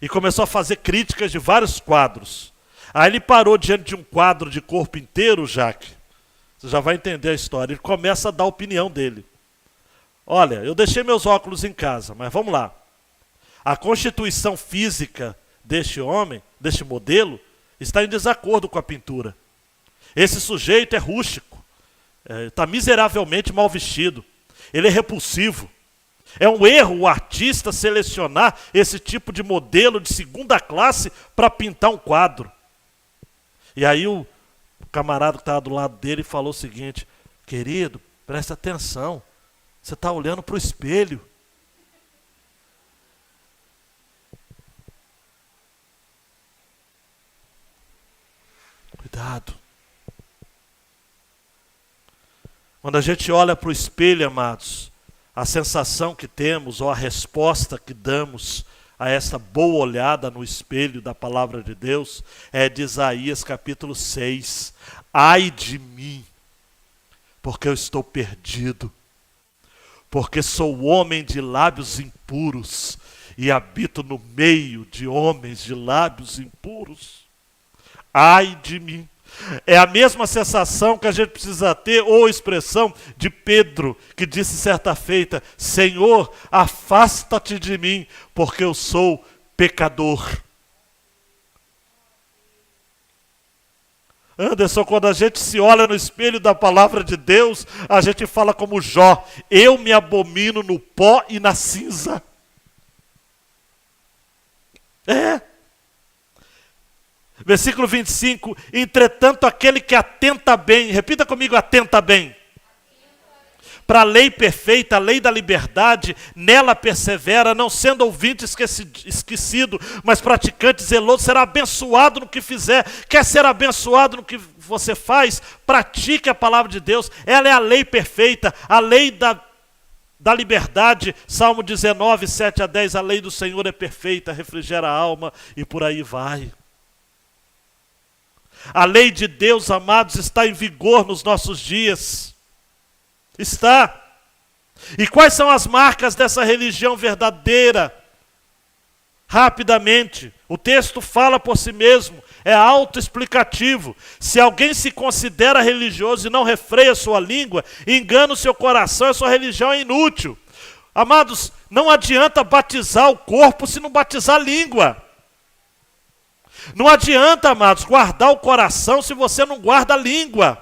e começou a fazer críticas de vários quadros. Aí ele parou diante de um quadro de corpo inteiro, Jaque. Você já vai entender a história. Ele começa a dar a opinião dele. Olha, eu deixei meus óculos em casa, mas vamos lá. A constituição física deste homem, deste modelo, está em desacordo com a pintura. Esse sujeito é rústico, está miseravelmente mal vestido, ele é repulsivo. É um erro o artista selecionar esse tipo de modelo de segunda classe para pintar um quadro. E aí o camarada que estava do lado dele falou o seguinte: querido, presta atenção, você está olhando para o espelho. Cuidado. Quando a gente olha para o espelho, amados, a sensação que temos, ou a resposta que damos a essa boa olhada no espelho da palavra de Deus, é de Isaías capítulo 6. Ai de mim, porque eu estou perdido, porque sou homem de lábios impuros, e habito no meio de homens de lábios impuros. Ai de mim. É a mesma sensação que a gente precisa ter, ou expressão de Pedro, que disse certa feita: Senhor, afasta-te de mim, porque eu sou pecador. Anderson, quando a gente se olha no espelho da palavra de Deus, a gente fala como Jó: eu me abomino no pó e na cinza. Versículo 25, entretanto aquele que atenta bem, repita comigo, atenta bem, para a lei perfeita, a lei da liberdade, nela persevera, não sendo ouvinte esquecido, mas praticante zeloso, será abençoado no que fizer. Quer ser abençoado no que você faz? Pratique a palavra de Deus, ela é a lei perfeita, a lei da liberdade. Salmo 19, 7 a 10, a lei do Senhor é perfeita, refrigera a alma, e por aí vai. A lei de Deus, amados, está em vigor nos nossos dias. Está. E quais são as marcas dessa religião verdadeira? Rapidamente, o texto fala por si mesmo, é autoexplicativo. Se alguém se considera religioso e não refreia sua língua, engana o seu coração, a sua religião é inútil. Amados, não adianta batizar o corpo se não batizar a língua. Não adianta, amados, guardar o coração se você não guarda a língua.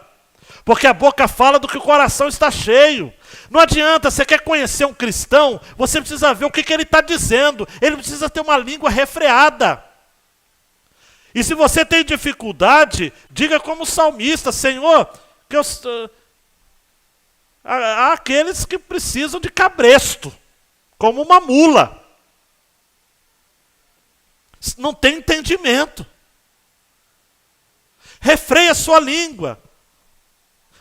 Porque a boca fala do que o coração está cheio. Não adianta, você quer conhecer um cristão, você precisa ver o que ele está dizendo. Ele precisa ter uma língua refreada. E se você tem dificuldade, diga como salmista: Senhor, há aqueles que precisam de cabresto, como uma mula. Não tem entendimento. Refreia a sua língua.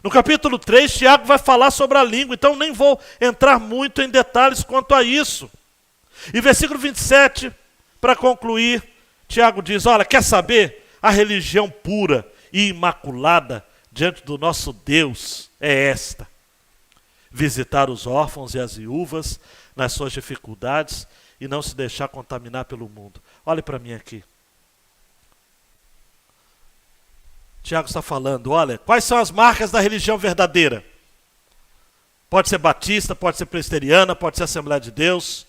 No capítulo 3, Tiago vai falar sobre a língua, então nem vou entrar muito em detalhes quanto a isso. E versículo 27, para concluir, Tiago diz: olha, quer saber? A religião pura e imaculada diante do nosso Deus é esta: visitar os órfãos e as viúvas nas suas dificuldades e não se deixar contaminar pelo mundo. Olhe para mim aqui. Tiago está falando, olha, quais são as marcas da religião verdadeira? Pode ser batista, pode ser presbiteriana, pode ser Assembleia de Deus,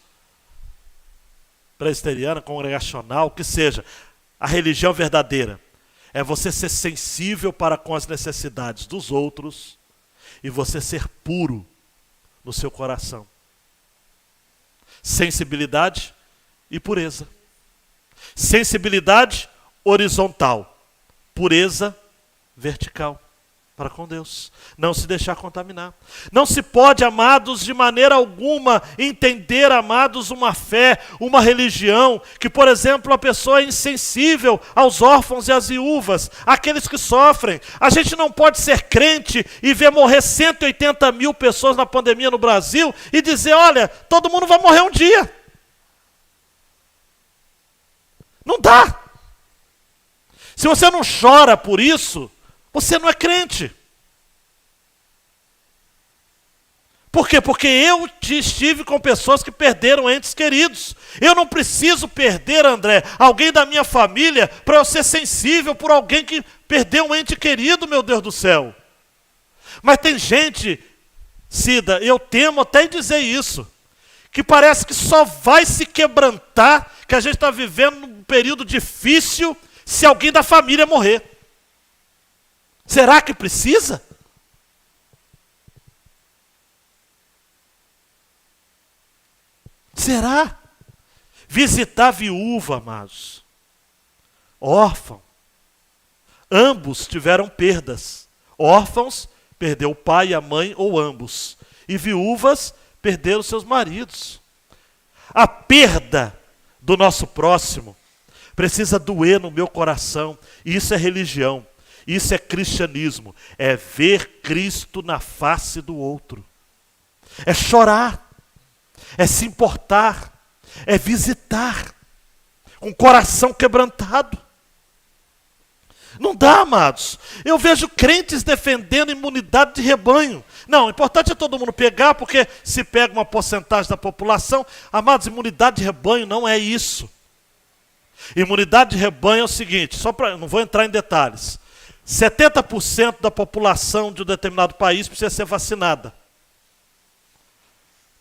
presbiteriana, congregacional, o que seja. A religião verdadeira é você ser sensível para com as necessidades dos outros e você ser puro no seu coração. Sensibilidade e pureza. Sensibilidade horizontal, pureza vertical para com Deus. Não se deixar contaminar. Não se pode, amados, de maneira alguma entender, amados, uma fé, uma religião, que, por exemplo, a pessoa é insensível aos órfãos e às viúvas, aqueles que sofrem. A gente não pode ser crente e ver morrer 180 mil pessoas na pandemia no Brasil e dizer, olha, todo mundo vai morrer um dia. Não dá. Se você não chora por isso, você não é crente. Por quê? Porque eu estive com pessoas que perderam entes queridos. Eu não preciso perder, André, alguém da minha família para eu ser sensível por alguém que perdeu um ente querido, meu Deus do céu. Mas tem gente, Cida, eu temo até dizer isso, que parece que só vai se quebrantar, que a gente está vivendo um período difícil, se alguém da família morrer. Será que precisa? Será? Visitar viúva, amados, órfão. Ambos tiveram perdas. Órfãos, perdeu o pai e a mãe, ou ambos. E viúvas, perderam seus maridos. A perda do nosso próximo precisa doer no meu coração. Isso é religião. Isso é cristianismo. É ver Cristo na face do outro. É chorar. É se importar. É visitar. Com o coração quebrantado. Não dá, amados. Eu vejo crentes defendendo imunidade de rebanho. Não, o importante é todo mundo pegar, porque se pega uma porcentagem da população, amados, imunidade de rebanho não é isso. Imunidade de rebanho é o seguinte, não vou entrar em detalhes. 70% da população de um determinado país precisa ser vacinada.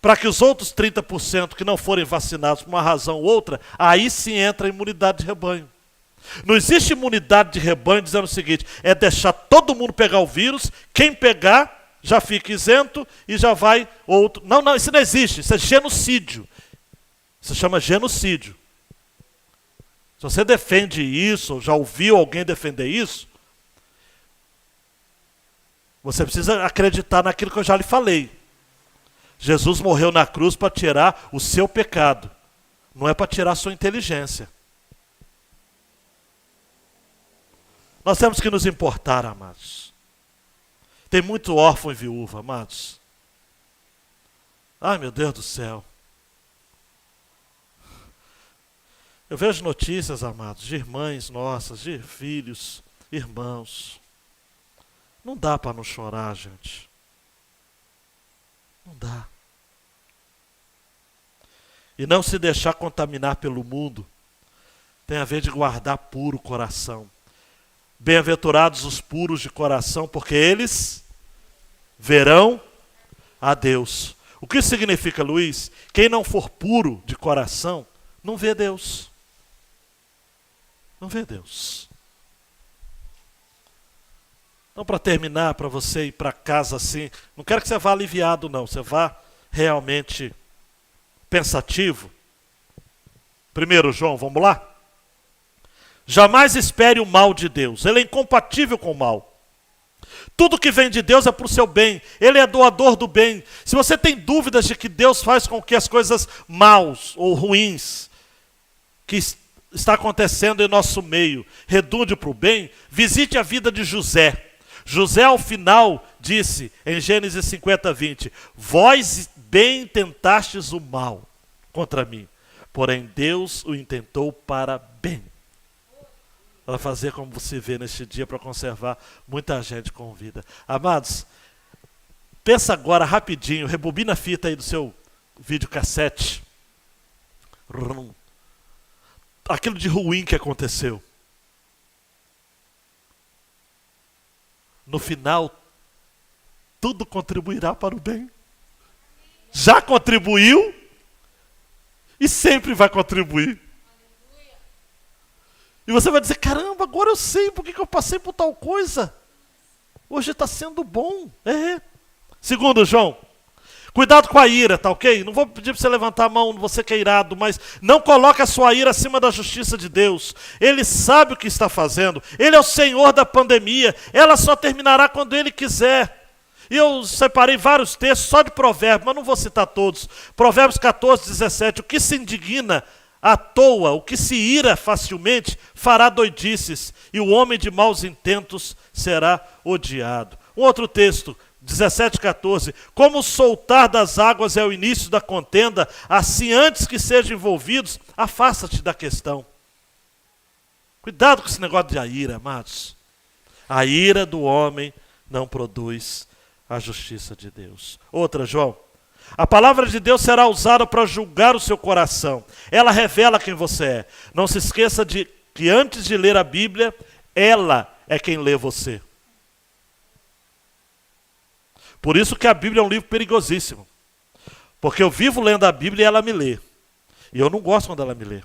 Para que os outros 30% que não forem vacinados por uma razão ou outra, aí sim entra a imunidade de rebanho. Não existe imunidade de rebanho dizendo o seguinte, é deixar todo mundo pegar o vírus, quem pegar já fica isento e já vai outro. Não, isso não existe, isso é genocídio. Isso se chama genocídio. Se você defende isso, ou já ouviu alguém defender isso, você precisa acreditar naquilo que eu já lhe falei. Jesus morreu na cruz para tirar o seu pecado, não é para tirar a sua inteligência. Nós temos que nos importar, amados. Tem muito órfão e viúva, amados. Ai, meu Deus do céu. Eu vejo notícias, amados, de irmãs nossas, de filhos, irmãos. Não dá para não chorar, gente. Não dá. E não se deixar contaminar pelo mundo tem a ver de guardar puro o coração. Bem-aventurados os puros de coração, porque eles verão a Deus. O que isso significa, Luiz? Quem não for puro de coração, não vê Deus. Não vê Deus. Então, para terminar, para você ir para casa assim, não quero que você vá aliviado, não. Você vá realmente pensativo. 1 João, vamos lá? Jamais espere o mal de Deus. Ele é incompatível com o mal. Tudo que vem de Deus é para o seu bem. Ele é doador do bem. Se você tem dúvidas de que Deus faz com que as coisas maus ou ruins que está acontecendo em nosso meio redunde para o bem, visite a vida de José. José, ao final, disse em Gênesis 50:20, vós bem tentastes o mal contra mim, porém Deus o intentou para bem. Para fazer como você vê neste dia, para conservar muita gente com vida. Amados, pensa agora rapidinho, rebobina a fita aí do seu videocassete. Aquilo de ruim que aconteceu. No final, tudo contribuirá para o bem. Já contribuiu e sempre vai contribuir. E você vai dizer, caramba, agora eu sei por que eu passei por tal coisa. Hoje está sendo bom. É. 2 João, cuidado com a ira, tá ok? Não vou pedir para você levantar a mão, você que é irado, mas não coloque a sua ira acima da justiça de Deus. Ele sabe o que está fazendo. Ele é o Senhor da pandemia. Ela só terminará quando Ele quiser. E eu separei vários textos só de Provérbios, mas não vou citar todos. Provérbios 14:17, o que se indigna à toa, o que se ira facilmente, fará doidices, e o homem de maus intentos será odiado. Um outro texto, 17:14, como o soltar das águas é o início da contenda, assim antes que sejam envolvidos, afasta-te da questão. Cuidado com esse negócio de ira, amados. A ira do homem não produz a justiça de Deus. Outra, João. A palavra de Deus será usada para julgar o seu coração. Ela revela quem você é. Não se esqueça de que antes de ler a Bíblia, ela é quem lê você. Por isso que a Bíblia é um livro perigosíssimo. Porque eu vivo lendo a Bíblia e ela me lê. E eu não gosto quando ela me lê.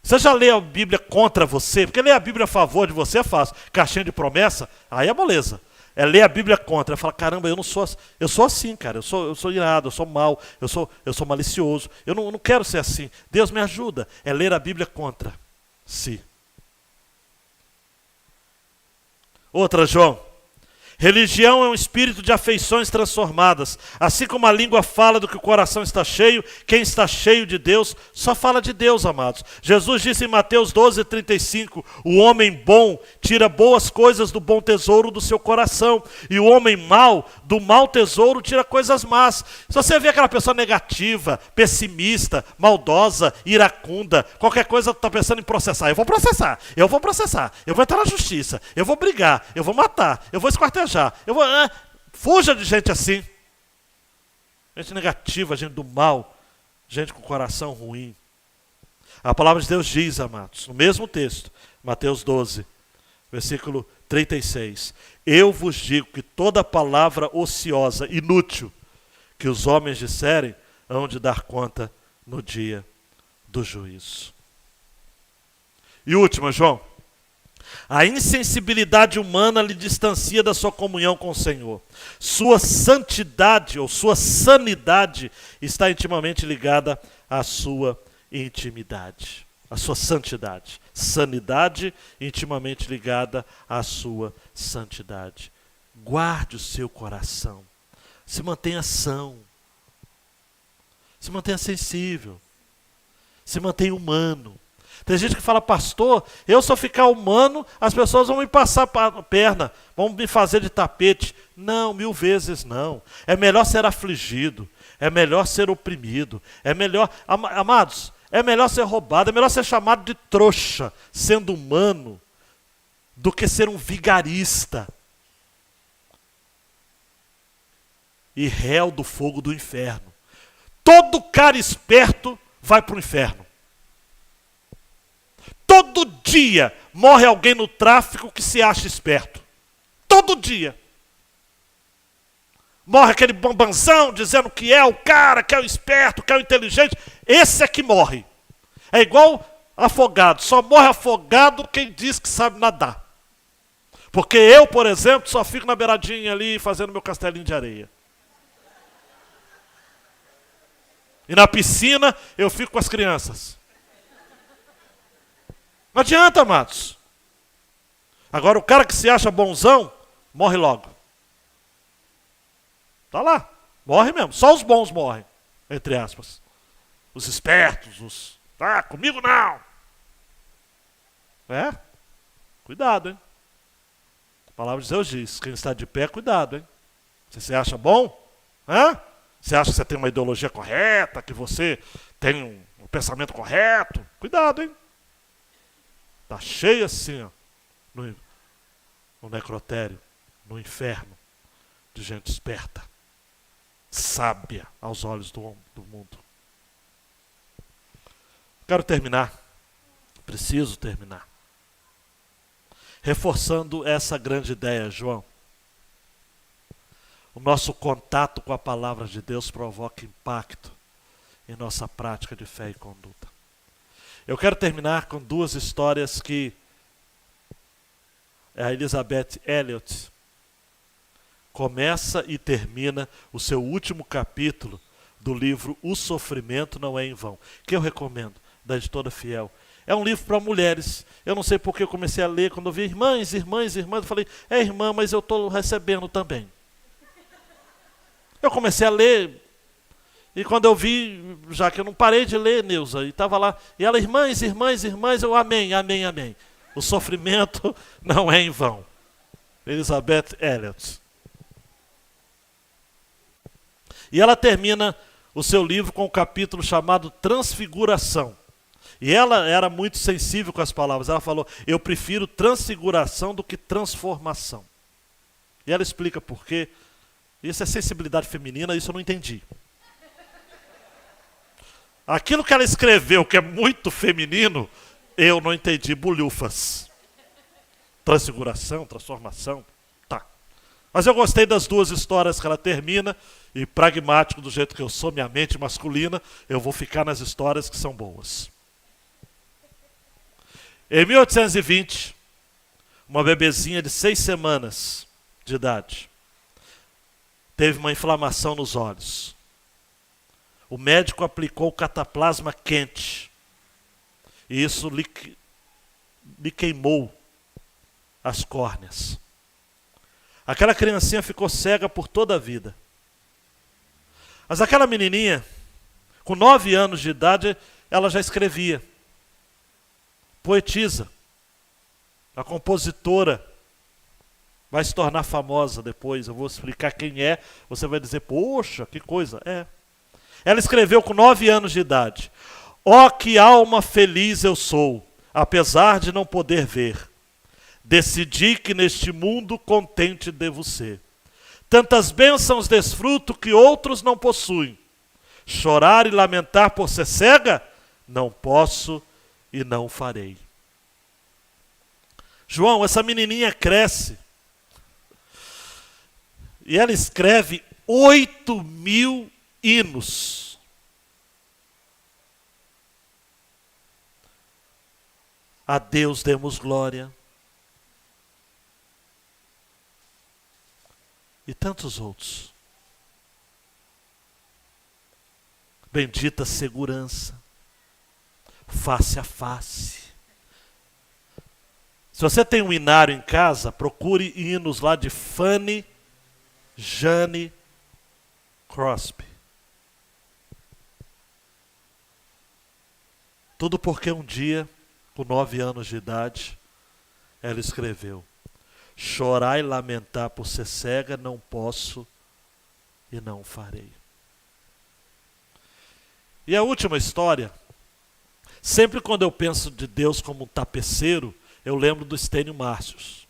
Você já lê a Bíblia contra você? Porque ler a Bíblia a favor de você é fácil. Caixinha de promessa, aí é moleza. É ler a Bíblia contra. É falar, caramba, eu sou assim, cara. Eu sou irado, eu sou mau, eu sou malicioso. Eu não quero ser assim. Deus me ajuda. É ler a Bíblia contra si. Outra, João. Religião é um espírito de afeições transformadas. Assim como a língua fala do que o coração está cheio, quem está cheio de Deus só fala de Deus, amados. Jesus disse em Mateus 12:35, o homem bom tira boas coisas do bom tesouro do seu coração, e o homem mau, do mau tesouro, tira coisas más. Se você vê aquela pessoa negativa, pessimista, maldosa, iracunda, qualquer coisa está pensando em processar. Eu vou processar, eu vou entrar na justiça, eu vou brigar, eu vou matar, eu vou esquartejar. Fuja de gente assim. Gente negativa, gente do mal, gente com coração ruim. A palavra de Deus diz, amados, no mesmo texto, Mateus 12, versículo 36. Eu vos digo que toda palavra ociosa, inútil, que os homens disserem, hão de dar conta no dia do juízo. E última, João. A insensibilidade humana lhe distancia da sua comunhão com o Senhor. Sua santidade ou sua sanidade está intimamente ligada à sua intimidade. A sua santidade. Sanidade intimamente ligada à sua santidade. Guarde o seu coração. Se mantenha são. Se mantenha sensível. Se mantenha humano. Tem gente que fala, pastor, eu só ficar humano, as pessoas vão me passar a perna, vão me fazer de tapete. Não, 1000 vezes não. É melhor ser afligido, é melhor ser oprimido, é melhor, amados, é melhor ser roubado, é melhor ser chamado de trouxa, sendo humano, do que ser um vigarista e réu do fogo do inferno. Todo cara esperto vai para o inferno. Todo dia morre alguém no tráfico que se acha esperto. Todo dia. Morre aquele bambanzão dizendo que é o cara, que é o esperto, que é o inteligente. Esse é que morre. É igual afogado. Só morre afogado quem diz que sabe nadar. Porque eu, por exemplo, só fico na beiradinha ali fazendo meu castelinho de areia. E na piscina eu fico com as crianças. Não adianta, amados. Agora o cara que se acha bonzão, morre logo. Tá lá, morre mesmo. Só os bons morrem, entre aspas. Os espertos, comigo não. Cuidado, hein. A palavra de Deus diz, quem está de pé, cuidado, hein. Você se acha bom? Você acha que você tem uma ideologia correta, que você tem um pensamento correto? Cuidado, hein. Está cheio assim, ó, no necrotério, no inferno, de gente esperta, sábia aos olhos do mundo. Quero terminar, preciso terminar, reforçando essa grande ideia, João. O nosso contato com a palavra de Deus provoca impacto em nossa prática de fé e conduta. Eu quero terminar com 2 histórias que a Elizabeth Elliot começa e termina o seu último capítulo do livro O Sofrimento Não É Em Vão, que eu recomendo, da editora Fiel. É um livro para mulheres. Eu não sei porque eu comecei a ler, quando eu vi irmãs, eu falei, é irmã, mas eu estou recebendo também. Eu comecei a ler. E quando eu vi, já que eu não parei de ler, Neuza, e estava lá, e ela, irmãs, eu amém. O sofrimento não é em vão. Elizabeth Elliot. E ela termina o seu livro com um capítulo chamado Transfiguração. E ela era muito sensível com as palavras. Ela falou, eu prefiro transfiguração do que transformação. E ela explica por quê. Isso é sensibilidade feminina, isso eu não entendi. Aquilo que ela escreveu, que é muito feminino, eu não entendi, bulhufas. Transfiguração, transformação, tá. Mas eu gostei das 2 histórias que ela termina, e pragmático do jeito que eu sou, minha mente masculina, eu vou ficar nas histórias que são boas. Em 1820, uma bebezinha de 6 semanas de idade teve uma inflamação nos olhos. O médico aplicou cataplasma quente e isso lhe queimou as córneas. Aquela criancinha ficou cega por toda a vida. Mas aquela menininha, com 9 anos de idade, ela já escrevia. Poetisa. A compositora vai se tornar famosa depois. Eu vou explicar quem é. Você vai dizer, poxa, que coisa. Ela escreveu com 9 anos de idade. Ó, que alma feliz eu sou, apesar de não poder ver. Decidi que neste mundo contente devo ser. Tantas bênçãos desfruto que outros não possuem. Chorar e lamentar por ser cega? Não posso e não farei. João, essa menininha cresce. E ela escreve 8.000 hinos. A Deus demos glória. E tantos outros. Bendita segurança. Face a face. Se você tem um hinário em casa, procure hinos lá de Fanny Jane Crosby. Tudo porque um dia, com 9 anos de idade, ela escreveu: chorar e lamentar por ser cega não posso e não farei. E a última história, sempre quando eu penso de Deus como um tapeceiro, eu lembro do Stênio Márcios.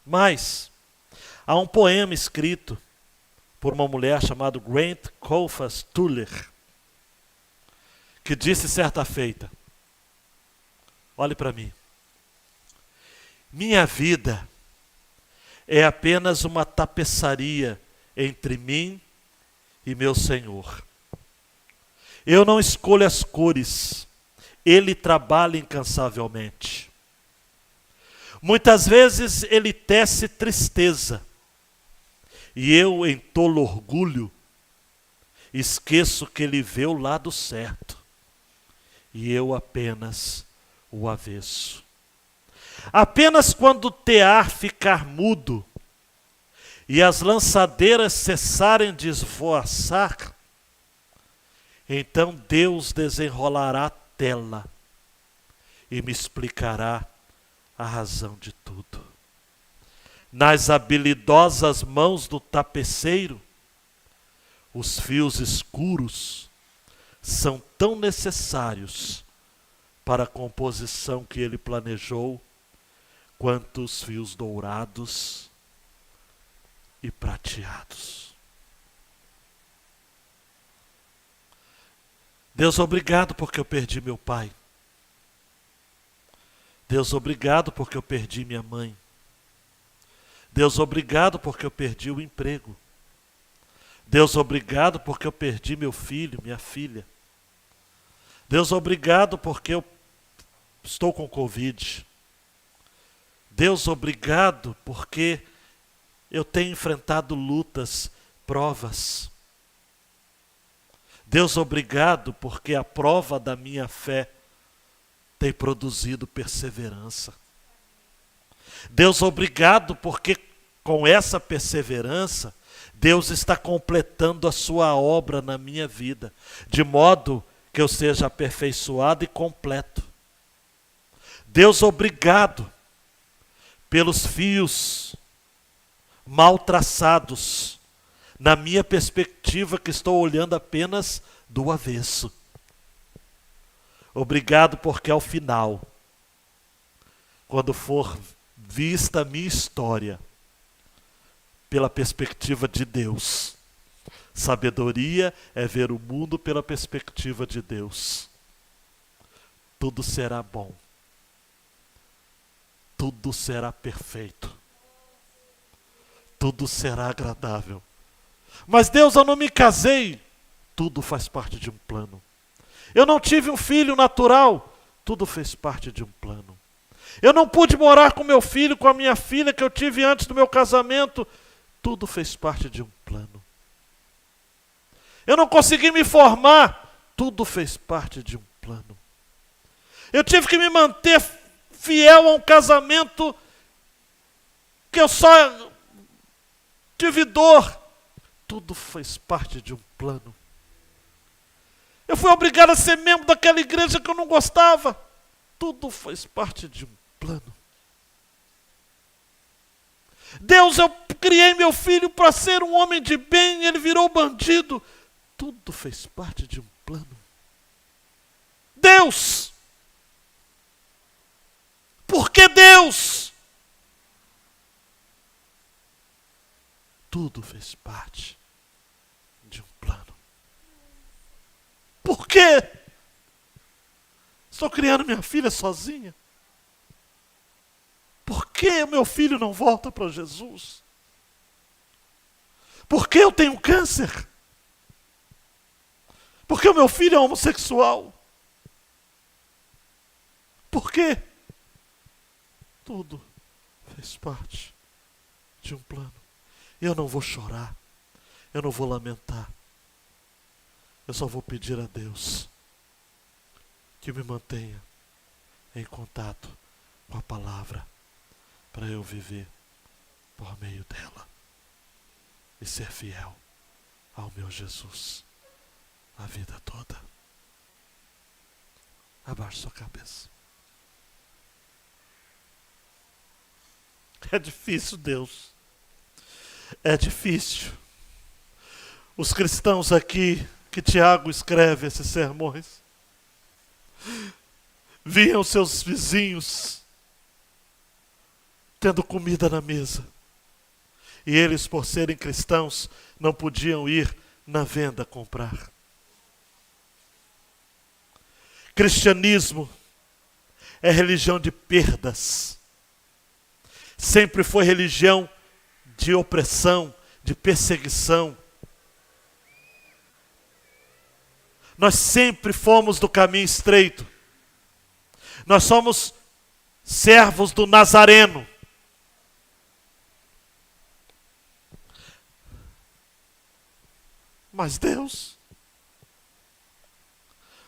Mas há um poema escrito por uma mulher chamada Grant Colfax Tuller, que disse certa feita, olhe para mim, minha vida é apenas uma tapeçaria entre mim e meu Senhor. Eu não escolho as cores, Ele trabalha incansavelmente. Muitas vezes Ele tece tristeza, e eu, em tolo orgulho, esqueço que Ele vê o lado certo, e eu apenas o avesso. Apenas quando o tear ficar mudo e as lançadeiras cessarem de esvoaçar, então Deus desenrolará a tela e me explicará a razão de tudo. Nas habilidosas mãos do tapeceiro, os fios escuros são tão necessários para a composição que ele planejou, quanto os fios dourados e prateados. Deus, obrigado porque eu perdi meu pai. Deus, obrigado porque eu perdi minha mãe. Deus, obrigado porque eu perdi o emprego. Deus, obrigado porque eu perdi meu filho, minha filha. Deus, obrigado porque eu estou com Covid. Deus, obrigado porque eu tenho enfrentado lutas, provas. Deus, obrigado porque a prova da minha fé tem produzido perseverança. Deus, obrigado porque com essa perseverança, Deus está completando a sua obra na minha vida, de modo que eu seja aperfeiçoado e completo. Deus, obrigado pelos fios mal traçados, na minha perspectiva que estou olhando apenas do avesso. Obrigado porque ao final, quando for vista a minha história, pela perspectiva de Deus, sabedoria é ver o mundo pela perspectiva de Deus. Tudo será bom. Tudo será perfeito. Tudo será agradável. Mas Deus, eu não me casei. Tudo faz parte de um plano. Eu não tive um filho natural. Tudo fez parte de um plano. Eu não pude morar com meu filho, com a minha filha que eu tive antes do meu casamento. Tudo fez parte de um plano. Eu não consegui me formar. Tudo fez parte de um plano. Eu tive que me manter fiel a um casamento que eu só tive dor. Tudo fez parte de um plano. Eu fui obrigado a ser membro daquela igreja que eu não gostava. Tudo faz parte de um plano. Deus, eu criei meu filho para ser um homem de bem, ele virou bandido. Tudo fez parte de um plano. Deus! Por que Deus? Tudo fez parte de um plano. Por quê? Estou criando minha filha sozinha. Por que o meu filho não volta para Jesus? Por que eu tenho câncer? Por que o meu filho é homossexual? Por quê? Tudo fez parte de um plano. Eu não vou chorar. Eu não vou lamentar. Eu só vou pedir a Deus que me mantenha em contato com a palavra para eu viver por meio dela e ser fiel ao meu Jesus a vida toda. Abaixe sua cabeça. É difícil, Deus. É difícil. Os cristãos aqui que Tiago escreve esses sermões viam seus vizinhos tendo comida na mesa. E eles, por serem cristãos, não podiam ir na venda comprar. Cristianismo é religião de perdas. Sempre foi religião de opressão, de perseguição. Nós sempre fomos do caminho estreito. Nós somos servos do Nazareno. Mas Deus,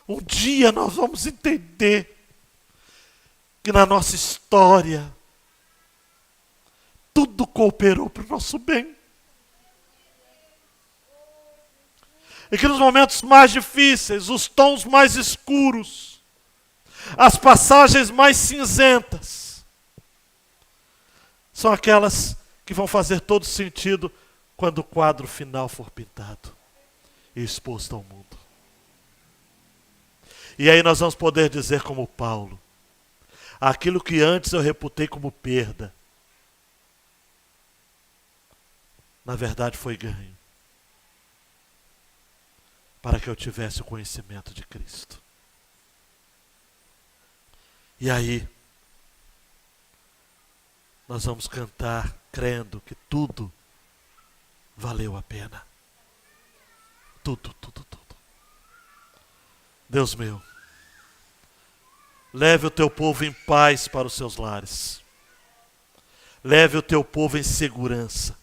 um dia nós vamos entender que na nossa história tudo cooperou para o nosso bem. E que nos momentos mais difíceis, os tons mais escuros, as passagens mais cinzentas, são aquelas que vão fazer todo sentido quando o quadro final for pintado e exposto ao mundo. E aí nós vamos poder dizer como Paulo, aquilo que antes eu reputei como perda, na verdade foi ganho, para que eu tivesse o conhecimento de Cristo. E aí, nós vamos cantar crendo que tudo valeu a pena. Tudo, tudo, tudo. Deus meu, leve o teu povo em paz para os seus lares. Leve o teu povo em segurança.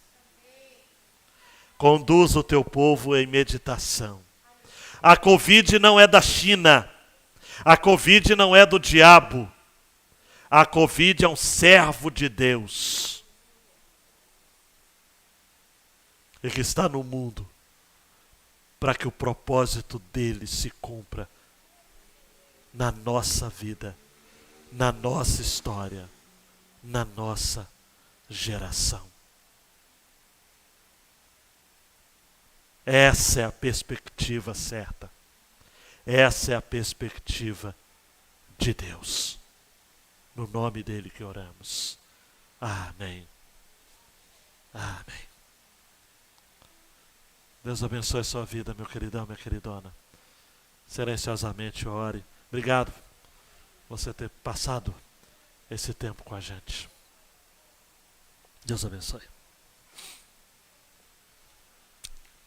Conduza o teu povo em meditação. A Covid não é da China. A Covid não é do diabo. A Covid é um servo de Deus. E que está no mundo para que o propósito dele se cumpra na nossa vida, na nossa história, na nossa geração. Essa é a perspectiva certa. Essa é a perspectiva de Deus. No nome dele que oramos. Amém. Amém. Deus abençoe a sua vida, meu queridão, minha queridona. Silenciosamente ore. Obrigado por você ter passado esse tempo com a gente. Deus abençoe.